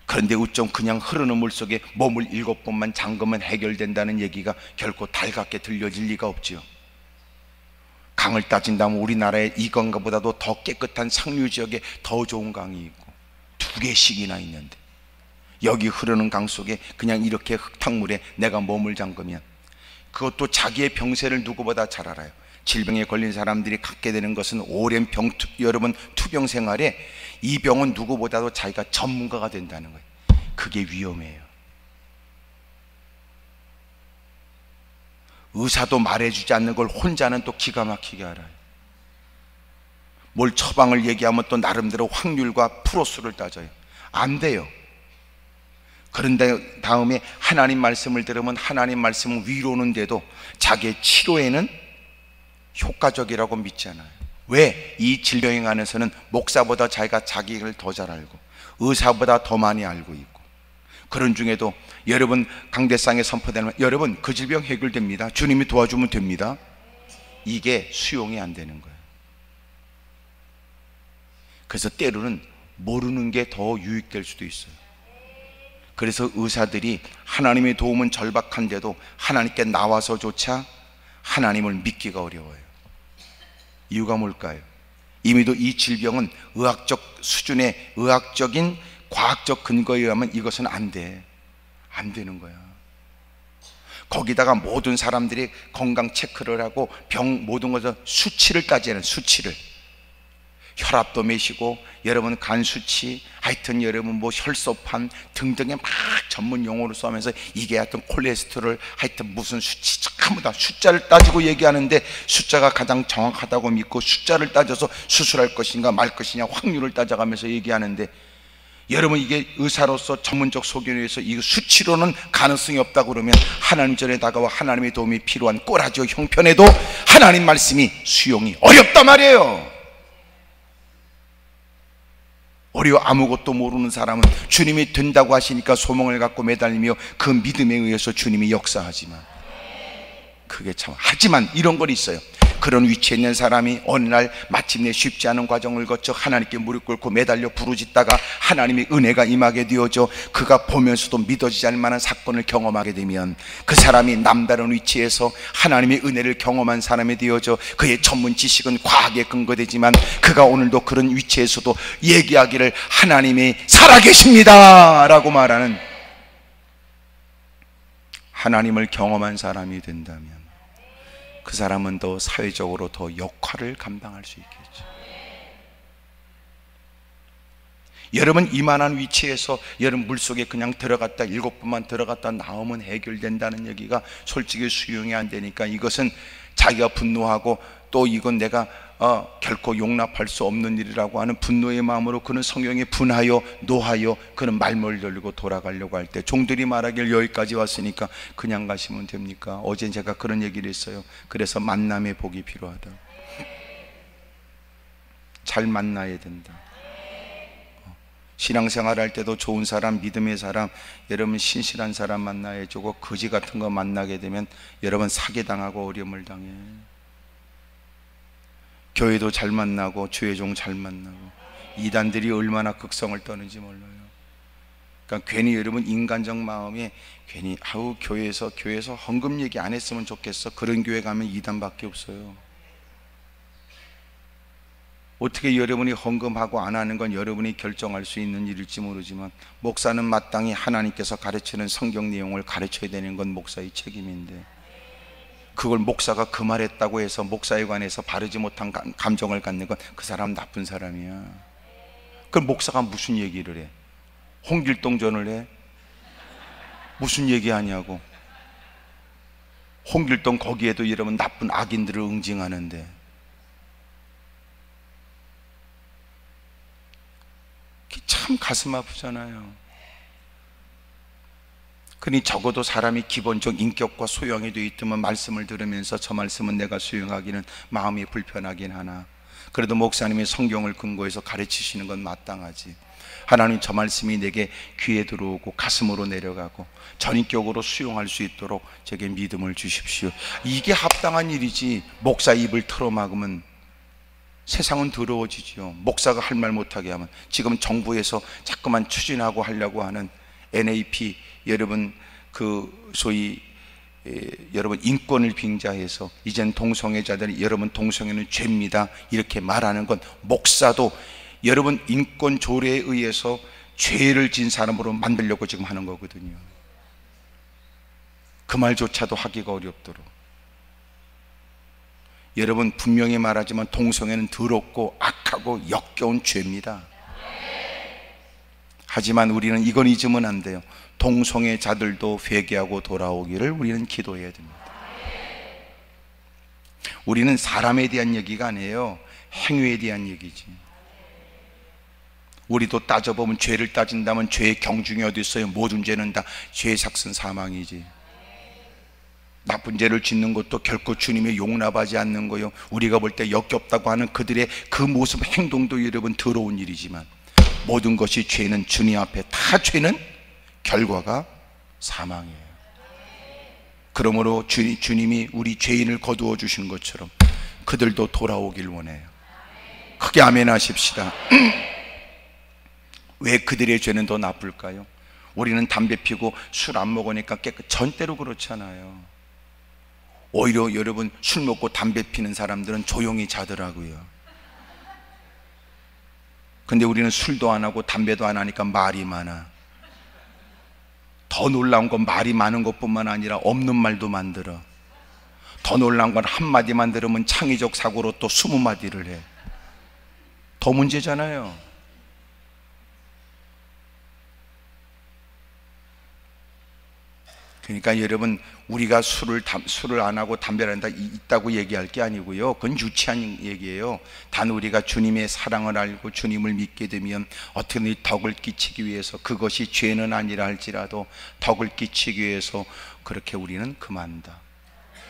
그런데 어쩜 그냥 흐르는 물속에 몸을 7번만 잠그면 해결된다는 얘기가 결코 달갑게 들려질 리가 없지요. 강을 따진다면 우리나라의 이 강보다도 더 깨끗한 상류 지역에 더 좋은 강이 있고 2개씩이나 있는데, 여기 흐르는 강 속에 그냥 이렇게 흙탕물에 내가 몸을 잠그면, 그것도 자기의 병세를 누구보다 잘 알아요. 질병에 걸린 사람들이 갖게 되는 것은 오랜 여러분 투병 생활에 이 병은 누구보다도 자기가 전문가가 된다는 거예요. 그게 위험해요. 의사도 말해주지 않는 걸 혼자는 또 기가 막히게 알아요. 뭘 처방을 얘기하면 또 나름대로 확률과 프로수를 따져요. 안 돼요. 그런 다음에 하나님 말씀을 들으면 하나님 말씀은 위로는데도 자기의 치료에는 효과적이라고 믿지 않아요. 왜? 이 질병에 관해서는 목사보다 자기가 자기를 더 잘 알고 의사보다 더 많이 알고 있고, 그런 중에도 여러분 강대상에 선포되는, 여러분 그 질병 해결됩니다, 주님이 도와주면 됩니다, 이게 수용이 안 되는 거예요. 그래서 때로는 모르는 게 더 유익될 수도 있어요. 그래서 의사들이 하나님의 도움은 절박한데도 하나님께 나와서조차 하나님을 믿기가 어려워요. 이유가 뭘까요? 이미도 이 질병은 의학적 수준의 의학적인 과학적 근거에 의하면 이것은 안 되는 거야. 거기다가 모든 사람들이 건강 체크를 하고 모든 것을 수치를 따지는, 수치를, 혈압도 매시고 여러분 간 수치, 하여튼 여러분 뭐 혈소판 등등의 막 전문 용어를 써면서 이게 하여튼 콜레스테롤, 하여튼 무슨 수치, 전부 다 숫자를 따지고 얘기하는데, 숫자가 가장 정확하다고 믿고 숫자를 따져서 수술할 것인가 말 것이냐 확률을 따져가면서 얘기하는데, 여러분 이게 의사로서 전문적 소견에 의해서 이 수치로는 가능성이 없다고 그러면 하나님 전에 다가와 하나님의 도움이 필요한 꼬라지오 형편에도 하나님 말씀이 수용이 어렵단 말이에요. 어려워. 아무것도 모르는 사람은 주님이 된다고 하시니까 소망을 갖고 매달리며 그 믿음에 의해서 주님이 역사하지만, 그게 참, 하지만 이런 건 있어요. 그런 위치에 있는 사람이 어느 날 마침내 쉽지 않은 과정을 거쳐 하나님께 무릎 꿇고 매달려 부르짖다가 하나님의 은혜가 임하게 되어져 그가 보면서도 믿어지지 않을 만한 사건을 경험하게 되면, 그 사람이 남다른 위치에서 하나님의 은혜를 경험한 사람이 되어져 그의 전문 지식은 과학에 근거되지만 그가 오늘도 그런 위치에서도 얘기하기를 하나님이 살아계십니다 라고 말하는, 하나님을 경험한 사람이 된다면 그 사람은 더 사회적으로 더 역할을 감당할 수 있겠죠. 여러분 이만한 위치에서 여러분 물속에 그냥 들어갔다 7번만 들어갔다 나오면 해결된다는 얘기가 솔직히 수용이 안 되니까, 이것은 자기가 분노하고 또 이건 내가 결코 용납할 수 없는 일이라고 하는 분노의 마음으로 그는 성경에 분하여 노하여 그는 말문을 열고 돌아가려고 할 때, 종들이 말하길 여기까지 왔으니까 그냥 가시면 됩니까? 어제 제가 그런 얘기를 했어요. 그래서 만남의 복이 필요하다. 잘 만나야 된다. 신앙생활 할 때도 좋은 사람, 믿음의 사람, 여러분 신실한 사람 만나야 주고, 거지 같은 거 만나게 되면 여러분 사기당하고 어려움을 당해. 교회도 잘 만나고 주의종 잘 만나고, 이단들이 얼마나 극성을 떠는지 몰라요. 그러니까 괜히 여러분 인간적 마음에 괜히 교회에서 헌금 얘기 안 했으면 좋겠어, 그런 교회 가면 이단밖에 없어요. 어떻게 여러분이 헌금하고 안 하는 건 여러분이 결정할 수 있는 일일지 모르지만, 목사는 마땅히 하나님께서 가르치는 성경 내용을 가르쳐야 되는 건 목사의 책임인데, 그걸 목사가 그 말했다고 해서 목사에 관해서 바르지 못한 감정을 갖는 건 그 사람 나쁜 사람이야. 그럼 목사가 무슨 얘기를 해? 홍길동전을 해? 무슨 얘기하냐고. 홍길동 거기에도 여러분 나쁜 악인들을 응징하는데, 참 가슴 아프잖아요. 그러니 적어도 사람이 기본적 인격과 소양이 되어 있다면 말씀을 들으면서 저 말씀은 내가 수용하기는 마음이 불편하긴 하나, 그래도 목사님이 성경을 근거해서 가르치시는 건 마땅하지. 하나님, 저 말씀이 내게 귀에 들어오고 가슴으로 내려가고 전인격으로 수용할 수 있도록 제게 믿음을 주십시오. 이게 합당한 일이지, 목사 입을 틀어막으면 세상은 더러워지죠. 목사가 할 말 못하게 하면, 지금 정부에서 자꾸만 추진하고 하려고 하는 NAP, 여러분 그 소위 여러분 인권을 빙자해서 이젠 동성애자들이 여러분 동성애는 죄입니다 이렇게 말하는 건, 목사도 여러분 인권 조례에 의해서 죄를 진 사람으로 만들려고 지금 하는 거거든요. 그 말조차도 하기가 어렵도록. 여러분 분명히 말하지만 동성애는 더럽고 악하고 역겨운 죄입니다. 하지만 우리는 이건 잊으면 안 돼요. 동성애자들도 회개하고 돌아오기를 우리는 기도해야 됩니다. 우리는 사람에 대한 얘기가 아니에요. 행위에 대한 얘기지. 우리도 따져보면, 죄를 따진다면 죄의 경중이 어디 있어요? 모든 죄는 다 죄의 삭슨 사망이지. 나쁜 죄를 짓는 것도 결코 주님이 용납하지 않는 거요. 우리가 볼 때 역겹다고 하는 그들의 그 모습, 행동도 여러분 더러운 일이지만, 모든 것이 죄는 주님 앞에 다 죄는 결과가 사망이에요. 그러므로 주님이 우리 죄인을 거두어 주신 것처럼 그들도 돌아오길 원해요. 크게 아멘 하십시다. 왜 그들의 죄는 더 나쁠까요? 우리는 담배 피고 술 안 먹으니까 전대로 그렇잖아요. 오히려 여러분 술 먹고 담배 피는 사람들은 조용히 자더라고요. 근데 우리는 술도 안 하고 담배도 안 하니까 말이 많아. 더 놀라운 건 말이 많은 것뿐만 아니라 없는 말도 만들어. 더 놀라운 건 한마디만 들으면 창의적 사고로 또 20마디를 해. 더 문제잖아요. 그러니까 여러분, 우리가 술을 안 하고 담배를 한다 있다고 얘기할 게 아니고요, 그건 유치한 얘기예요. 단 우리가 주님의 사랑을 알고 주님을 믿게 되면 어떻게든 덕을 끼치기 위해서, 그것이 죄는 아니라 할지라도 덕을 끼치기 위해서 그렇게 우리는 금한다.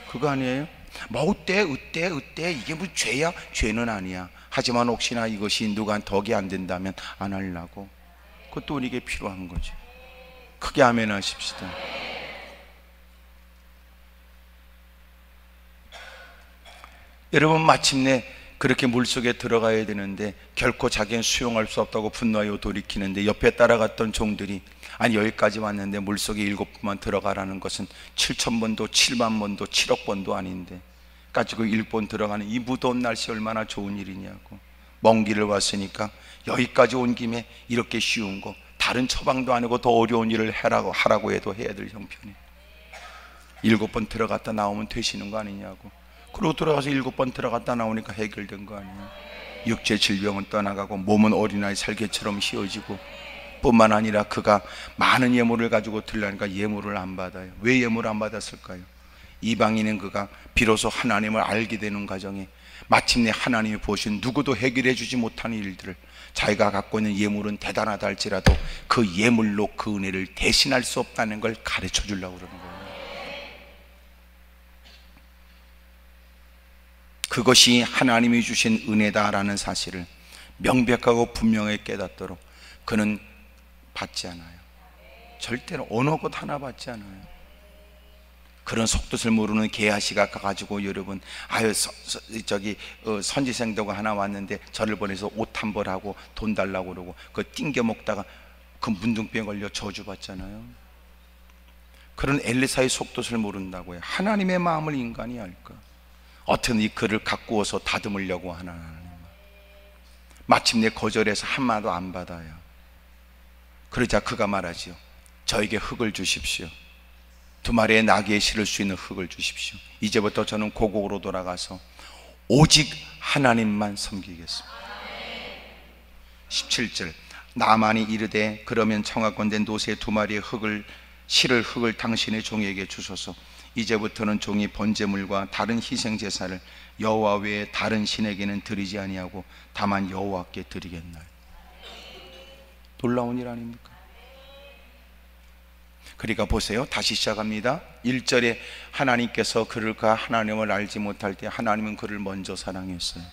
그거 아니에요? 뭐 어때 이게 무슨 죄야? 죄는 아니야. 하지만 혹시나 이것이 누가 덕이 안 된다면 안 하려고. 그것도 우리에게 필요한 거지. 크게 아멘 하십시다. 여러분, 마침내 그렇게 물속에 들어가야 되는데 결코 자기는 수용할 수 없다고 분노하여 돌이키는데, 옆에 따라갔던 종들이, 아니 여기까지 왔는데 물속에 7번만 들어가라는 것은 7,000번도 7만 번도 7억 번도 아닌데 가지고 1번 들어가는 이 무더운 날씨 얼마나 좋은 일이냐고. 먼 길을 왔으니까 여기까지 온 김에 이렇게 쉬운 거, 다른 처방도 아니고 더 어려운 일을 하라고 해도 해야 될 형편에 7번 들어갔다 나오면 되시는 거 아니냐고. 그리고 들어가서 7번 들어갔다 나오니까 해결된 거 아니에요. 육체 질병은 떠나가고 몸은 어린아이 살개처럼 휘어지고, 뿐만 아니라 그가 많은 예물을 가지고 들려니까 예물을 안 받아요. 왜 예물을 안 받았을까요? 이방인인 그가 비로소 하나님을 알게 되는 과정에 마침내 하나님이 보신 누구도 해결해 주지 못하는 일들을, 자기가 갖고 있는 예물은 대단하다 할지라도 그 예물로 그 은혜를 대신할 수 없다는 걸 가르쳐 주려고 그러는 거예요. 그것이 하나님이 주신 은혜다라는 사실을 명백하고 분명하게 깨닫도록 그는 받지 않아요. 절대로 어느 것 하나 받지 않아요. 그런 속뜻을 모르는 게하시가 가가지고, 여러분, 아유 선지생도가 하나 왔는데 저를 보내서 옷 한 벌 하고 돈 달라고 그러고 그 띵겨 먹다가 그 문둥병에 걸려 저주받잖아요. 그런 엘리사의 속뜻을 모른다고요. 하나님의 마음을 인간이 알까? 어떤 이 글을 가꾸어서 다듬으려고 하나 하나님, 마침내 거절해서 한마디도 안 받아요. 그러자 그가 말하지요. 저에게 흙을 주십시오. 2마리의 나귀에 실을 수 있는 흙을 주십시오. 이제부터 저는 고국으로 돌아가서 오직 하나님만 섬기겠습니다. 17절, 나만이 이르되 그러면 청하건대 노새 2마리의 흙을 실을 흙을 당신의 종에게 주소서. 이제부터는 종이 번제물과 다른 희생제사를 여호와 외에 다른 신에게는 드리지 아니하고 다만 여호와께 드리겠나요? 놀라운 일 아닙니까? 그러니까 보세요. 다시 시작합니다. 1절에 하나님께서 그가 하나님을 알지 못할 때 하나님은 그를 먼저 사랑했어요.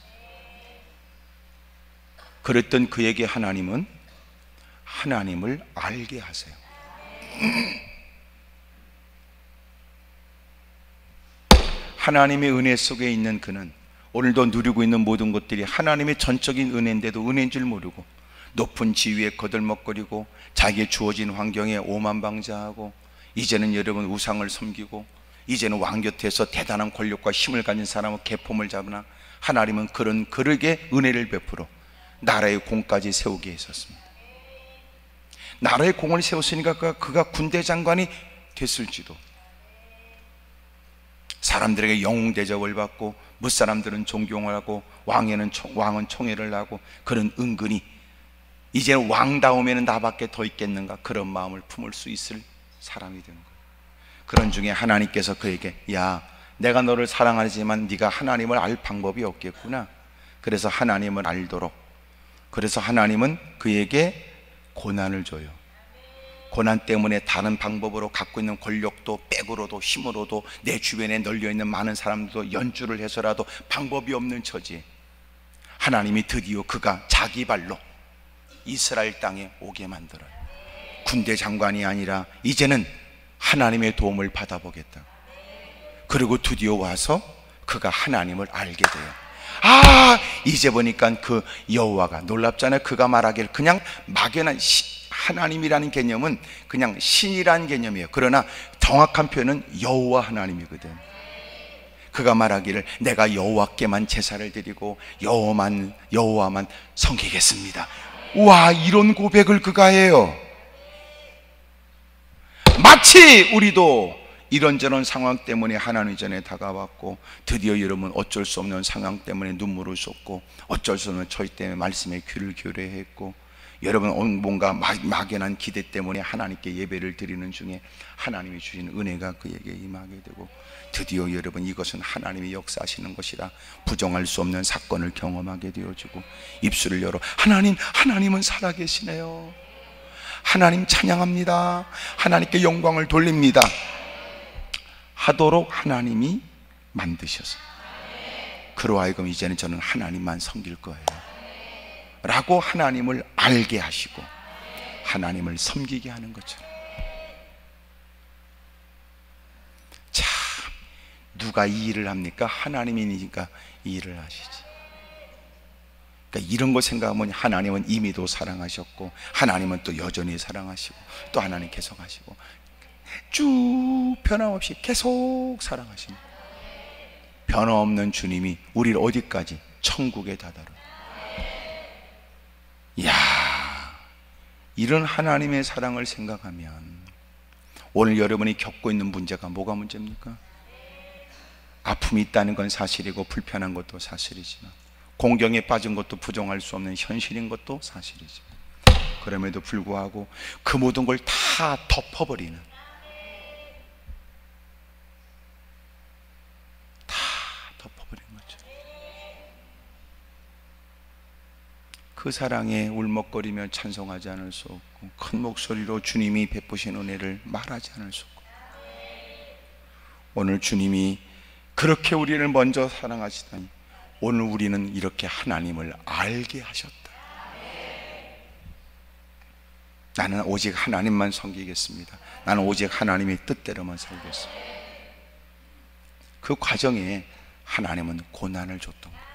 그랬던 그에게 하나님은 하나님을 알게 하세요. 하나님의 은혜 속에 있는 그는 오늘도 누리고 있는 모든 것들이 하나님의 전적인 은혜인데도 은혜인 줄 모르고 높은 지위에 거들먹거리고 자기의 주어진 환경에 오만방자하고, 이제는 여러분 우상을 섬기고, 이제는 왕 곁에서 대단한 권력과 힘을 가진 사람은 계폼을 잡으나 하나님은 그런 그에게 은혜를 베풀어 나라의 공까지 세우게 했었습니다. 나라의 공을 세웠으니까 그가 군대 장관이 됐을지도, 사람들에게 영웅 대접을 받고 무사람들은 존경을 하고 왕은 총애를 하고, 그런 은근히 이제 왕다움에는 나밖에 더 있겠는가 그런 마음을 품을 수 있을 사람이 된 거예요. 그런 중에 하나님께서 그에게, 야, 내가 너를 사랑하지만 네가 하나님을 알 방법이 없겠구나. 그래서 하나님을 알도록, 그래서 하나님은 그에게 고난을 줘요. 고난 때문에 다른 방법으로 갖고 있는 권력도 백으로도 힘으로도 내 주변에 널려있는 많은 사람들도 연주를 해서라도 방법이 없는 처지에 하나님이 드디어 그가 자기 발로 이스라엘 땅에 오게 만들어요. 군대 장관이 아니라 이제는 하나님의 도움을 받아보겠다. 그리고 드디어 와서 그가 하나님을 알게 돼요. 이제 보니까 그 여호와가 놀랍잖아요. 그가 말하기를 그냥 막연한 하나님이라는 개념은 그냥 신이라는 개념이에요. 그러나 정확한 표현은 여호와 하나님이거든. 그가 말하기를 내가 여호와께만 제사를 드리고 여호와만 섬기겠습니다. 와, 이런 고백을 그가 해요. 마치 우리도 이런저런 상황 때문에 하나님 전에 다가왔고, 드디어 여러분 어쩔 수 없는 상황 때문에 눈물을 쏟고, 어쩔 수 없는 처지 때문에 말씀에 귀를 기울여야 했고, 여러분 뭔가 막연한 기대 때문에 하나님께 예배를 드리는 중에 하나님이 주신 은혜가 그에게 임하게 되고, 드디어 여러분 이것은 하나님이 역사하시는 것이라 부정할 수 없는 사건을 경험하게 되어지고, 입술을 열어 하나님은 살아계시네요, 하나님 찬양합니다, 하나님께 영광을 돌립니다 하도록 하나님이 만드셔서, 그로 하여금 이제는 저는 하나님만 섬길 거예요 라고 하나님을 알게 하시고 하나님을 섬기게 하는 것처럼. 참, 누가 이 일을 합니까? 하나님이니까 이 일을 하시지. 그러니까 이런 거 생각하면 하나님은 이미도 사랑하셨고, 하나님은 또 여전히 사랑하시고, 또 하나님 계속 하시고, 쭉 변함없이 계속 사랑하십니다. 변함없는 주님이 우리를 어디까지? 천국에 다다르. 이야, 이런 하나님의 사랑을 생각하면 오늘 여러분이 겪고 있는 문제가 뭐가 문제입니까? 아픔이 있다는 건 사실이고 불편한 것도 사실이지만, 공경에 빠진 것도 부정할 수 없는 현실인 것도 사실이죠. 그럼에도 불구하고 그 모든 걸 다 덮어버리는, 다 덮어버리는 거죠. 그 사랑에 울먹거리며 찬송하지 않을 수 없고, 큰 목소리로 주님이 베푸신 은혜를 말하지 않을 수 없고, 오늘 주님이 그렇게 우리를 먼저 사랑하시다니 오늘 우리는 이렇게 하나님을 알게 하셨다. 나는 오직 하나님만 섬기겠습니다. 나는 오직 하나님의 뜻대로만 살겠습니다. 그 과정에 하나님은 고난을 줬던 거예요.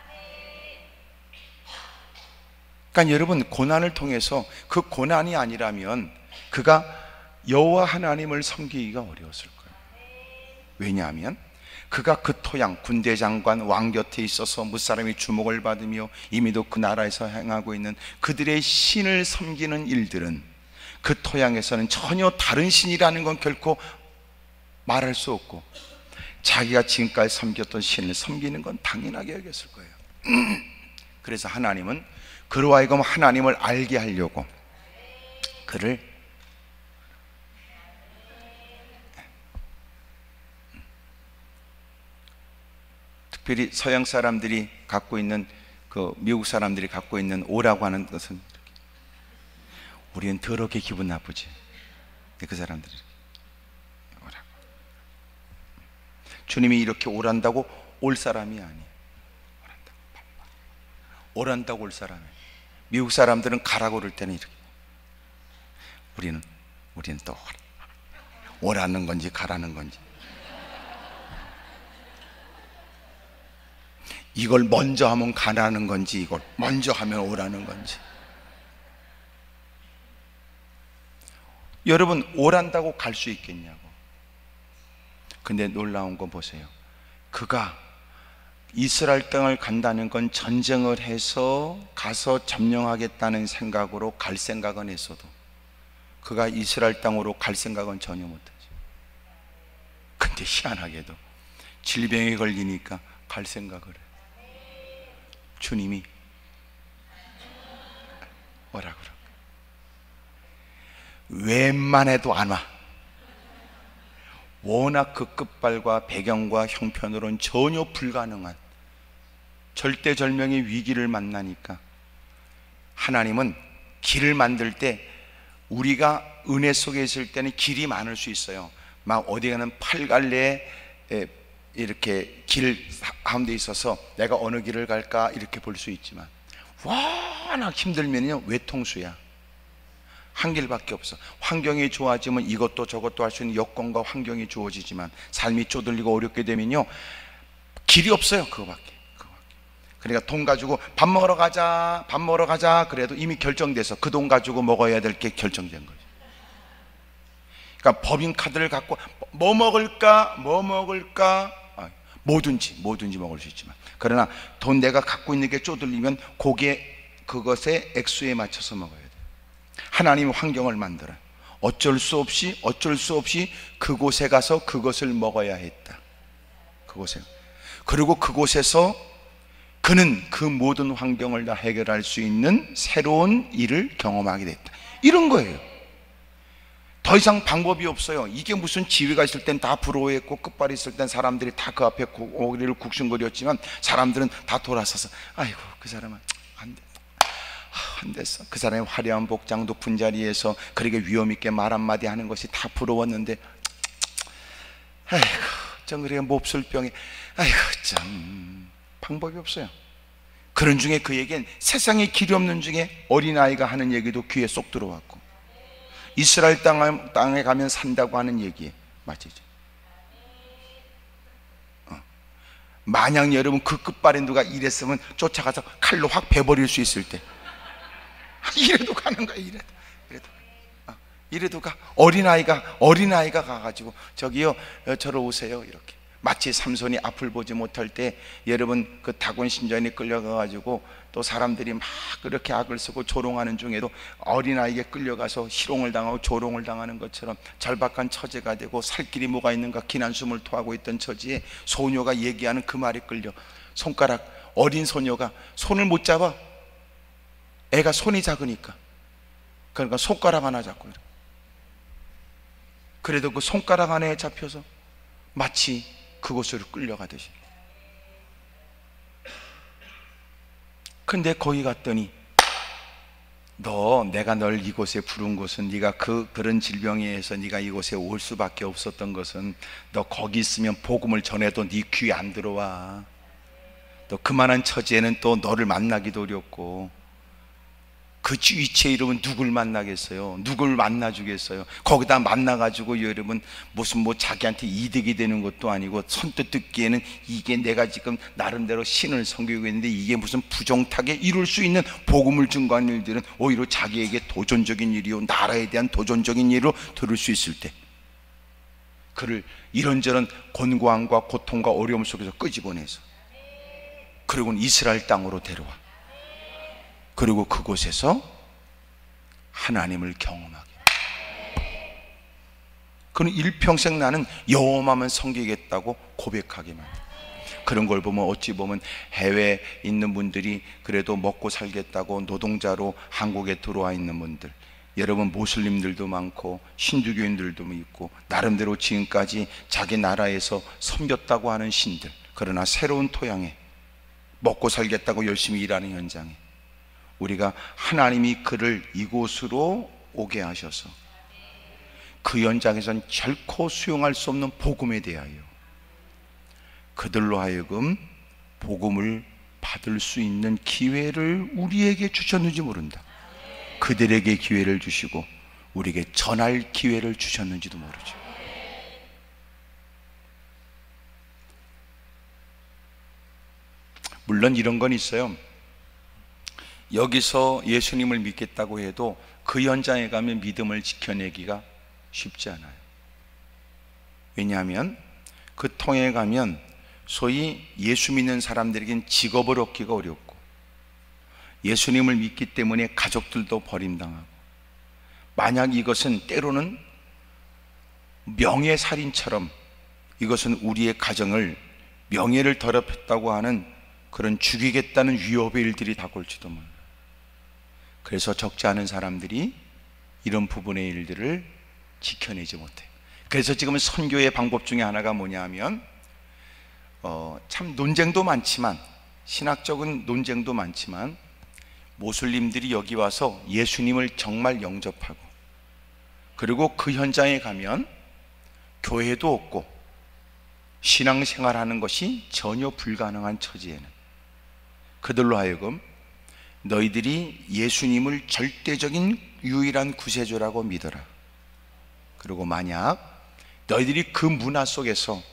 그러니까 여러분, 고난을 통해서, 그 고난이 아니라면 그가 여호와 하나님을 섬기기가 어려웠을 거예요. 왜냐하면 그가 그 토양, 군대 장관, 왕 곁에 있어서 무사람이 주목을 받으며 이미도 그 나라에서 행하고 있는 그들의 신을 섬기는 일들은 그 토양에서는 전혀 다른 신이라는 건 결코 말할 수 없고, 자기가 지금까지 섬겼던 신을 섬기는 건 당연하게 여겼을 거예요. 그래서 하나님은 그로 하여금 하나님을 알게 하려고 그를 특별히 서양 사람들이 갖고 있는, 그 미국 사람들이 갖고 있는 오라고 하는 것은, 우리는 더럽게 기분 나쁘지. 그 사람들이 오라고. 주님이 이렇게 오란다고 올 사람이 아니에요. 오란다고 올 사람이에요. 미국 사람들은 가라고 그럴 때는 이렇게. 우리는 또 오라는 건지 가라는 건지, 이걸 먼저 하면 가라는 건지, 이걸 먼저 하면 오라는 건지. 여러분, 오란다고 갈 수 있겠냐고. 근데 놀라운 거 보세요. 그가 이스라엘 땅을 간다는 건 전쟁을 해서 가서 점령하겠다는 생각으로 갈 생각은 했어도 그가 이스라엘 땅으로 갈 생각은 전혀 못하지. 근데 희한하게도 질병에 걸리니까 갈 생각을 해. 주님이 뭐라 그럴까? 웬만해도 안 와. 워낙 그 끝발과 배경과 형편으로는 전혀 불가능한 절대절명의 위기를 만나니까, 하나님은 길을 만들 때, 우리가 은혜 속에 있을 때는 길이 많을 수 있어요. 막 어디 가는 팔갈래에 이렇게 길 가운데 있어서 내가 어느 길을 갈까 이렇게 볼 수 있지만, 워낙 힘들면요 외통수야. 한 길밖에 없어. 환경이 좋아지면 이것도 저것도 할 수 있는 여건과 환경이 주어지지만, 삶이 쪼들리고 어렵게 되면요 길이 없어요. 그거밖에. 그러니까 돈 가지고 밥 먹으러 가자 그래도 이미 결정돼서 그 돈 가지고 먹어야 될 게 결정된 거죠. 그러니까 법인카드를 갖고 뭐 먹을까 뭐든지 먹을 수 있지만, 그러나 돈 내가 갖고 있는 게 쪼들리면 그것의 액수에 맞춰서 먹어야 돼요. 하나님이 환경을 만들어요. 어쩔 수 없이 그곳에 가서 그것을 먹어야 했다. 그곳에. 그리고 그곳에서 그는 그 모든 환경을 다 해결할 수 있는 새로운 일을 경험하게 됐다. 이런 거예요. 더 이상 방법이 없어요. 이게 무슨 지위가 있을 땐 다 부러워했고, 끝발이 있을 땐 사람들이 다 그 앞에 고개를 굽신거렸지만, 사람들은 다 돌아서서 아이고 그 사람은 안 됐어. 그 사람의 화려한 복장, 높은 자리에서 그렇게 위험 있게 말 한마디 하는 것이 다 부러웠는데, 아이고 좀 그래 몹쓸 병에, 아이고 참 방법이 없어요. 그런 중에 그에겐 세상에 길이 없는 중에 어린아이가 하는 얘기도 귀에 쏙 들어왔고, 이스라엘 땅에 가면 산다고 하는 얘기에 맞지죠. 만약 여러분 그 끝발에 누가 이랬으면 쫓아가서 칼로 확 베버릴 수 있을 때, 이래도 가는 거야. 이래도 가. 어린아이가 가가지고 저기요 저로 오세요 이렇게. 마치 삼손이 앞을 보지 못할 때 여러분 그 다곤 신전에 끌려가가지고 또 사람들이 막 그렇게 악을 쓰고 조롱하는 중에도 어린아이에게 끌려가서 희롱을 당하고 조롱을 당하는 것처럼 절박한 처지가 되고 살 길이 뭐가 있는가 기난숨을 토하고 있던 처지에 소녀가 얘기하는 그 말에 끌려 손가락 어린 소녀가 손을 못 잡아. 애가 손이 작으니까. 그러니까 손가락 하나 잡고 이래. 그래도 그 손가락 안에 잡혀서 마치 그곳으로 끌려가듯이. 근데 거기 갔더니 내가 널 이곳에 부른 것은, 네가 그런 질병에 의해서 네가 이곳에 올 수밖에 없었던 것은, 너 거기 있으면 복음을 전해도 네 귀에 안 들어와. 또 그만한 처지에는 또 너를 만나기도 어렵고, 그 위치에 이러면 누굴 만나겠어요? 누굴 만나주겠어요? 거기다 만나가지고 여러분 무슨 자기한테 이득이 되는 것도 아니고, 선뜻 듣기에는 이게 내가 지금 나름대로 신을 섬기고 있는데 이게 무슨 부정타게 이룰 수 있는 복음을 증거하는 일들은 오히려 자기에게 도전적인 일이요, 나라에 대한 도전적인 일로 들을 수 있을 때, 그를 이런저런 곤고함과 고통과 어려움 속에서 끄집어내서, 그리고는 이스라엘 땅으로 데려와. 그리고 그곳에서 하나님을 경험하게. 그는 일평생 나는 여호와만 섬기겠다고 고백하게 만들어요. 그런 걸 보면 어찌 보면 해외에 있는 분들이 그래도 먹고 살겠다고 노동자로 한국에 들어와 있는 분들, 여러분 모슬림들도 많고 힌두교인들도 있고, 나름대로 지금까지 자기 나라에서 섬겼다고 하는 신들, 그러나 새로운 토양에 먹고 살겠다고 열심히 일하는 현장에 우리가 하나님이 그를 이곳으로 오게 하셔서 그 현장에선 결코 수용할 수 없는 복음에 대하여 그들로 하여금 복음을 받을 수 있는 기회를 우리에게 주셨는지 모른다. 그들에게 기회를 주시고 우리에게 전할 기회를 주셨는지도 모르죠. 물론 이런 건 있어요. 여기서 예수님을 믿겠다고 해도 그 현장에 가면 믿음을 지켜내기가 쉽지 않아요. 왜냐하면 그 통에 가면 소위 예수 믿는 사람들에겐 직업을 얻기가 어렵고, 예수님을 믿기 때문에 가족들도 버림당하고, 만약 이것은 때로는 명예살인처럼 이것은 우리의 가정을, 명예를 더럽혔다고 하는 그런 죽이겠다는 위협의 일들이 다가올지도 몰라요. 그래서 적지 않은 사람들이 이런 부분의 일들을 지켜내지 못해요. 그래서 지금 선교의 방법 중에 하나가 뭐냐 하면, 참 논쟁도 많지만, 신학적인 논쟁도 많지만, 모슬림들이 여기 와서 예수님을 정말 영접하고, 그리고 그 현장에 가면 교회도 없고 신앙생활하는 것이 전혀 불가능한 처지에는 그들로 하여금 너희들이 예수님을 절대적인 유일한 구세주라고 믿어라. 그리고 만약 너희들이 그 문화 속에서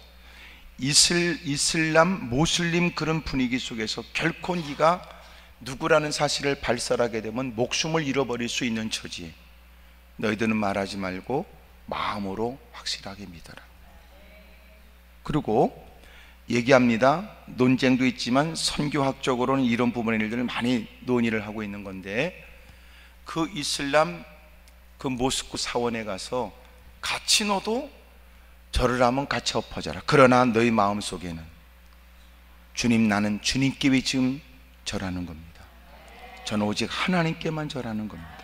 이슬람, 모슬림 그런 분위기 속에서 결코 네가 누구라는 사실을 발설하게 되면 목숨을 잃어버릴 수 있는 처지에 너희들은 말하지 말고 마음으로 확실하게 믿어라. 그리고 얘기합니다. 논쟁도 있지만 선교학적으로는 이런 부분의 일들을 많이 논의를 하고 있는 건데, 그 이슬람 그 모스크 사원에 가서 같이 너도 절을 하면 같이 엎어져라. 그러나 너희 마음속에는 주님, 나는 주님께 지금 절하는 겁니다. 저는 오직 하나님께만 절하는 겁니다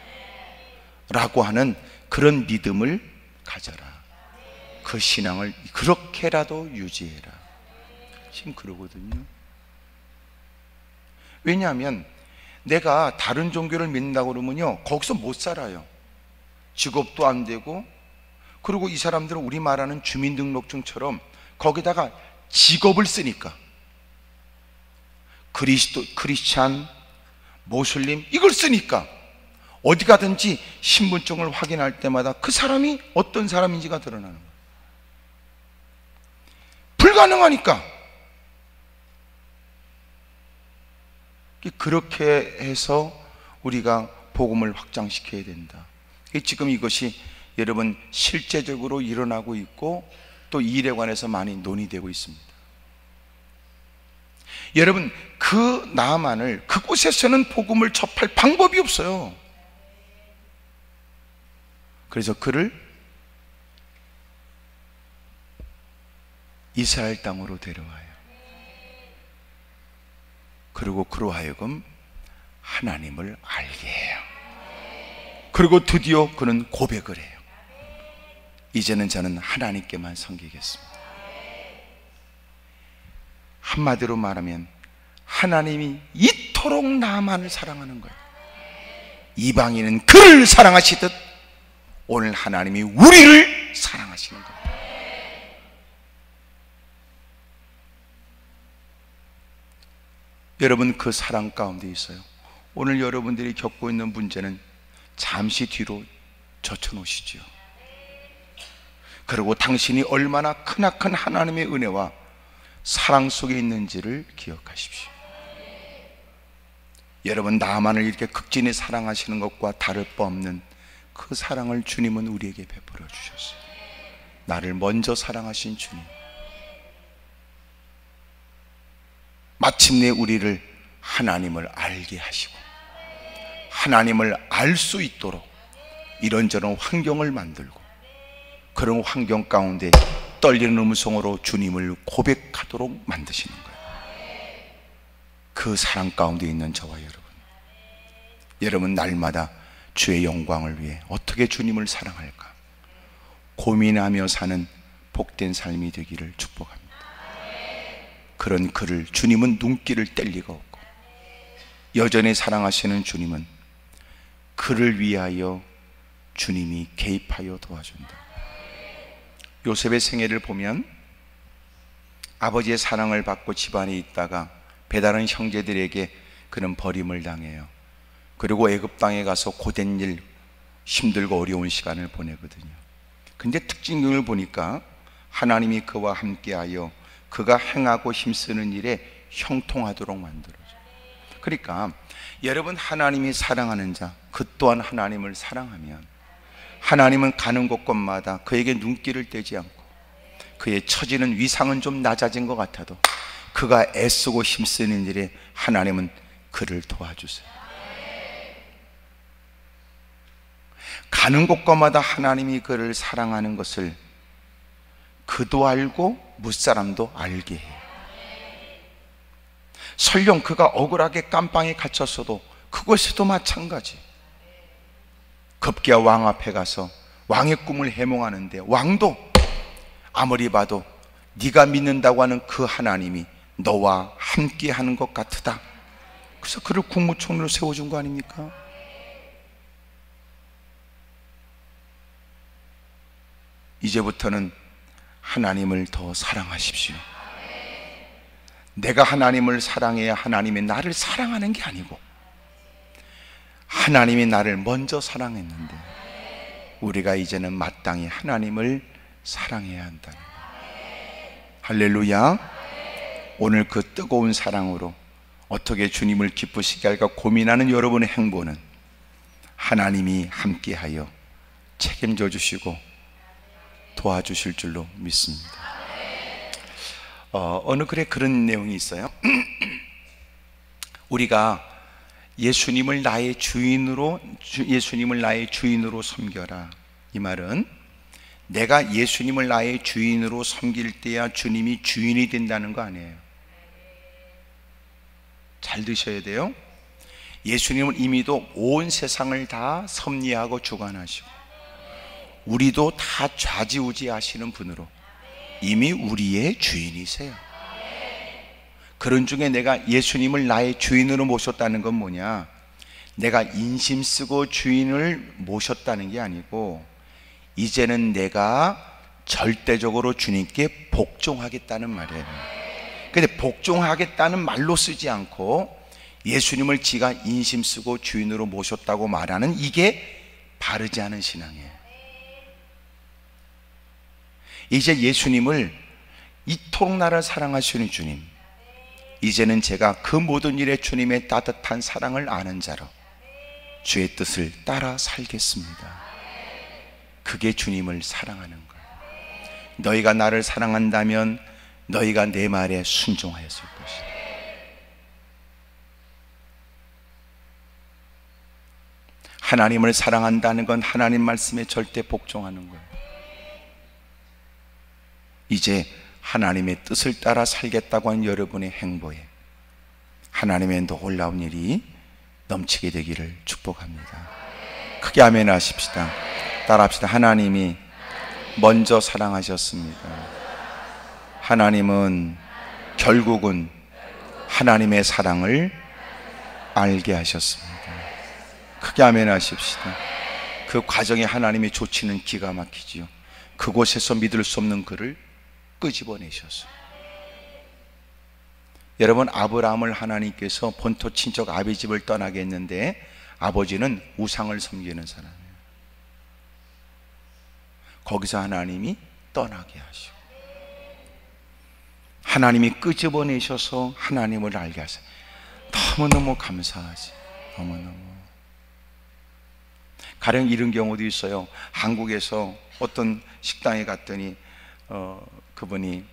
라고 하는 그런 믿음을 가져라. 그 신앙을 그렇게라도 유지해라. 지금 그러거든요. 왜냐하면 내가 다른 종교를 믿는다고 그러면요, 거기서 못 살아요. 직업도 안 되고, 그리고 이 사람들은 우리 말하는 주민등록증처럼 거기다가 직업을 쓰니까, 크리스찬, 모슬림 이걸 쓰니까 어디 가든지 신분증을 확인할 때마다 그 사람이 어떤 사람인지가 드러나는 거예요. 불가능하니까. 그렇게 해서 우리가 복음을 확장시켜야 된다. 지금 이것이 여러분 실제적으로 일어나고 있고 또 이 일에 관해서 많이 논의되고 있습니다. 여러분, 그 나아만을 그곳에서는 복음을 접할 방법이 없어요. 그래서 그를 이스라엘 땅으로 데려와요. 그리고 그로 하여금 하나님을 알게 해요. 그리고 드디어 그는 고백을 해요. 이제는 저는 하나님께만 섬기겠습니다. 한마디로 말하면 하나님이 이토록 나만을 사랑하는 거예요. 이방인은 그를 사랑하시듯 오늘 하나님이 우리를 사랑하시는 거예요. 여러분, 그 사랑 가운데 있어요. 오늘 여러분들이 겪고 있는 문제는 잠시 뒤로 젖혀놓으시지요. 그리고 당신이 얼마나 크나큰 하나님의 은혜와 사랑 속에 있는지를 기억하십시오. 여러분, 나만을 이렇게 극진히 사랑하시는 것과 다를 바 없는 그 사랑을 주님은 우리에게 베풀어 주셨어요. 나를 먼저 사랑하신 주님, 마침내 우리를 하나님을 알게 하시고 하나님을 알 수 있도록 이런저런 환경을 만들고 그런 환경 가운데 떨리는 음성으로 주님을 고백하도록 만드시는 거예요. 그 사랑 가운데 있는 저와 여러분, 날마다 주의 영광을 위해 어떻게 주님을 사랑할까 고민하며 사는 복된 삶이 되기를 축복합니다. 그런 그를 주님은 눈길을 뗄 리가 없고 여전히 사랑하시는 주님은 그를 위하여 주님이 개입하여 도와준다. 요셉의 생애를 보면 아버지의 사랑을 받고 집안에 있다가 배다른 형제들에게 그는 버림을 당해요. 그리고 애굽 땅에 가서 고된 일, 힘들고 어려운 시간을 보내거든요. 근데 특징을 보니까 하나님이 그와 함께하여 그가 행하고 힘쓰는 일에 형통하도록 만들어줘요. 그러니까 여러분, 하나님이 사랑하는 자, 그 또한 하나님을 사랑하면 하나님은 가는 곳곳마다 그에게 눈길을 떼지 않고 그의 처지는 위상은 좀 낮아진 것 같아도 그가 애쓰고 힘쓰는 일에 하나님은 그를 도와주세요. 가는 곳곳마다 하나님이 그를 사랑하는 것을 그도 알고 무사람도 알게 해요. 설령 그가 억울하게 깜빵에 갇혔어도 그것에도 마찬가지. 급기야 왕 앞에 가서 왕의 꿈을 해몽하는데 왕도 아무리 봐도 네가 믿는다고 하는 그 하나님이 너와 함께 하는 것 같으다. 그래서 그를 국무총리로 세워준 거 아닙니까? 이제부터는 하나님을 더 사랑하십시오. 내가 하나님을 사랑해야 하나님이 나를 사랑하는 게 아니고 하나님이 나를 먼저 사랑했는데 우리가 이제는 마땅히 하나님을 사랑해야 한다는 거예요. 할렐루야. 오늘 그 뜨거운 사랑으로 어떻게 주님을 기쁘시게 할까 고민하는 여러분의 행보는 하나님이 함께하여 책임져 주시고 도와주실 줄로 믿습니다. 어느 글에 그런 내용이 있어요. 우리가 예수님을 나의 주인으로 섬겨라. 이 말은 내가 예수님을 나의 주인으로 섬길 때야 주님이 주인이 된다는 거 아니에요. 잘 드셔야 돼요. 예수님은 이미도 온 세상을 다 섭리하고 주관하시고 우리도 다 좌지우지하시는 분으로 이미 우리의 주인이세요. 그런 중에 내가 예수님을 나의 주인으로 모셨다는 건 뭐냐? 내가 인심 쓰고 주인을 모셨다는 게 아니고 이제는 내가 절대적으로 주님께 복종하겠다는 말이에요. 근데 복종하겠다는 말로 쓰지 않고 예수님을 지가 인심 쓰고 주인으로 모셨다고 말하는 이게 바르지 않은 신앙이에요. 이제 예수님을 이토록 나를 사랑하시는 주님, 이제는 제가 그 모든 일에 주님의 따뜻한 사랑을 아는 자로 주의 뜻을 따라 살겠습니다. 그게 주님을 사랑하는 거예요. 너희가 나를 사랑한다면 너희가 내 말에 순종하였을 것이다. 하나님을 사랑한다는 건 하나님 말씀에 절대 복종하는 거예요. 이제 하나님의 뜻을 따라 살겠다고 한 여러분의 행보에 하나님의 놀라운 일이 넘치게 되기를 축복합니다. 크게 아멘 하십시다. 따라합시다. 하나님이 먼저 사랑하셨습니다. 하나님은 결국은 하나님의 사랑을 알게 하셨습니다. 크게 아멘 하십시다. 그 과정에 하나님의 조치는 기가 막히지요. 그곳에서 믿을 수 없는 그를 끄집어내셨어요. 여러분, 아브라함을 하나님께서 본토 친척 아비 집을 떠나게 했는데 아버지는 우상을 섬기는 사람이에요. 거기서 하나님이 떠나게 하시고 하나님이 끄집어내셔서 하나님을 알게 하세요. 너무너무 감사하지. 너무너무. 가령 이런 경우도 있어요. 한국에서 어떤 식당에 갔더니 그분이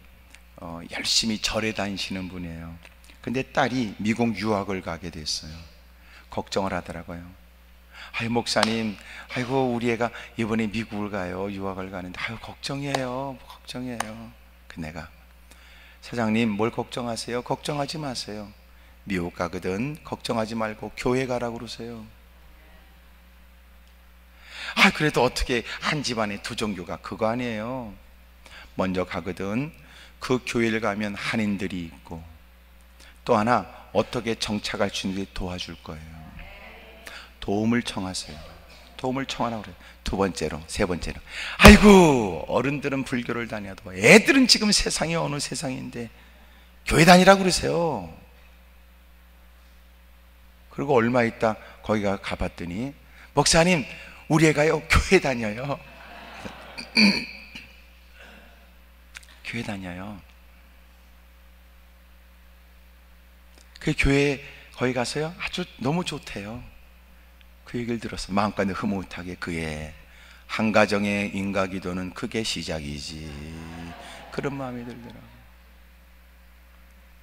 열심히 절에 다니시는 분이에요. 근데 딸이 미국 유학을 가게 됐어요. 걱정을 하더라고요. 아유, 목사님, 아이고 우리 애가 이번에 미국을 가요. 유학을 가는데 아유 걱정이에요. 걱정이에요. 그 내가, 사장님 뭘 걱정하세요? 걱정하지 마세요. 미국 가거든 걱정하지 말고 교회 가라고 그러세요. 아, 그래도 어떻게 한 집안에 두 종교가 그거 아니에요. 먼저 가거든 그 교회를 가면 한인들이 있고 또 하나 어떻게 정착할 수 있는지 도와줄 거예요. 도움을 청하세요. 도움을 청하라고 그래요. 두 번째로, 세 번째로, 아이고 어른들은 불교를 다녀도 애들은 지금 세상이 어느 세상인데 교회 다니라고 그러세요. 그리고 얼마 있다 거기 가봤더니 목사님 우리 애가요 교회 다녀요. 교회 다녀요. 그 교회 거기 가서요 아주 너무 좋대요. 그 얘기를 들었어. 마음껏 흐뭇하게 그의 한 가정의 인가기도는 그게 시작이지, 그런 마음이 들더라고요.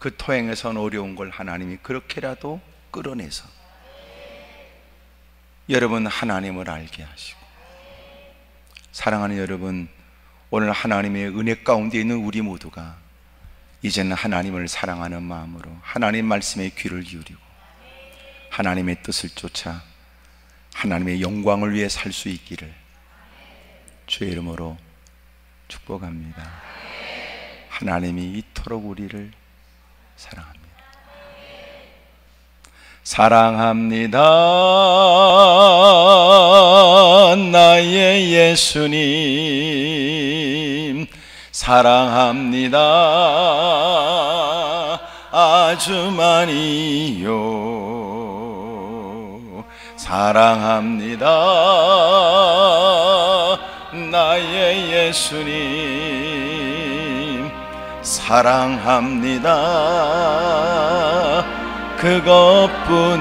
그 토행에선 어려운 걸 하나님이 그렇게라도 끌어내서 여러분 하나님을 알게 하시고, 사랑하는 여러분, 오늘 하나님의 은혜 가운데 있는 우리 모두가 이제는 하나님을 사랑하는 마음으로 하나님 말씀에 귀를 기울이고 하나님의 뜻을 쫓아 하나님의 영광을 위해 살 수 있기를 주의 이름으로 축복합니다. 하나님이 이토록 우리를 사랑합니다. 사랑합니다. 나의 예수님 사랑합니다. 아주 많이요. 사랑합니다. 나의 예수님 사랑합니다. 그것뿐이에요.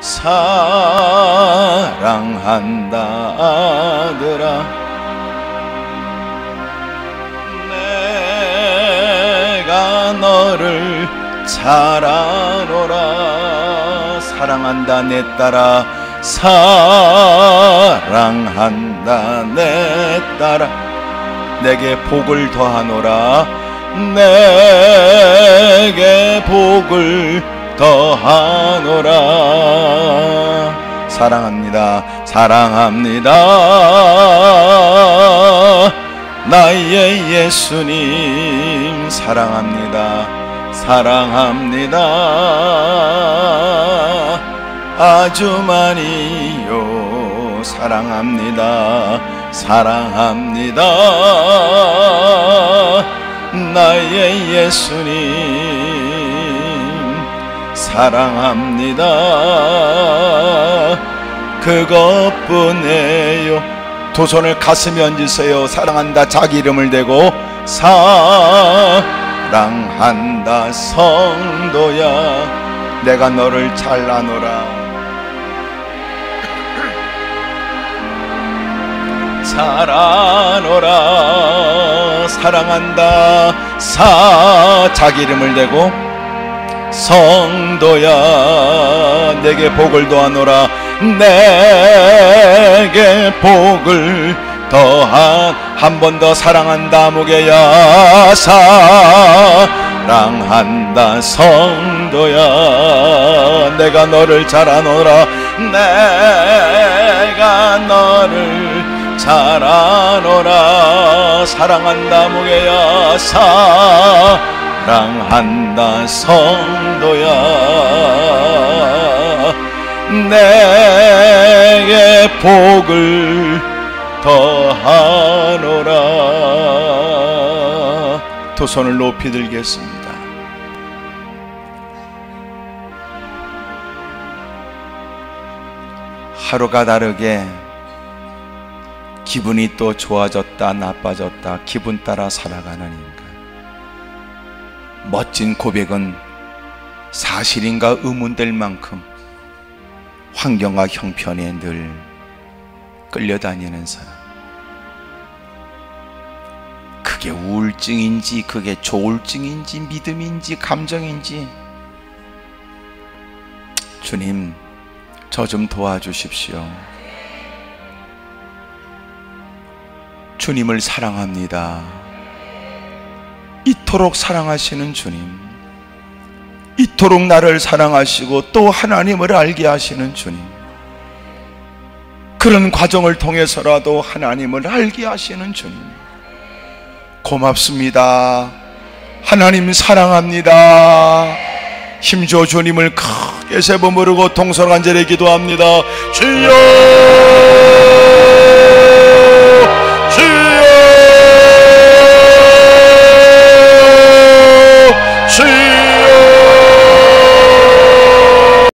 사랑한다 아들아, 내가 너를 잘 아노라. 사랑한다 내 딸아, 사랑한다 내 딸아, 내게 복을 더하노라. 내게 복을 더하노라. 사랑합니다. 사랑합니다. 나의 예수님 사랑합니다. 사랑합니다. 아주 많이요. 사랑합니다. 사랑합니다. 나의 예수님 사랑합니다. 그것뿐이에요. 두 손을 가슴에 얹으세요. 사랑한다 자기 이름을 대고 사랑한다 성도야, 내가 너를 잘 아노라. 잘 아노라. 사랑한다 자기 이름을 대고 성도야, 내게 복을 더하노라. 내게 복을 더한, 한 번 더 사랑한다 무게야. 사랑한다 사랑한다 성도야. 내가 너를 잘 아노라. 내가 너를 잘 아노라. 사랑한다 무게야. 사랑한다 성도야. 내게 복을 더하노라. 두 손을 높이 들겠습니다. 하루가 다르게 기분이 또 좋아졌다 나빠졌다 기분 따라 살아가는 인간. 멋진 고백은 사실인가 의문될 만큼 환경과 형편에 늘 끌려다니는 사람. 그게 우울증인지 그게 조울증인지 믿음인지 감정인지, 주님 저 좀 도와주십시오. 주님을 사랑합니다. 이토록 사랑하시는 주님, 이토록 나를 사랑하시고 또 하나님을 알게 하시는 주님, 그런 과정을 통해서라도 하나님을 알게 하시는 주님, 고맙습니다. 하나님 사랑합니다. 힘줘 주님을 크게 세 번 부르고 동서간절히 기도합니다. 주여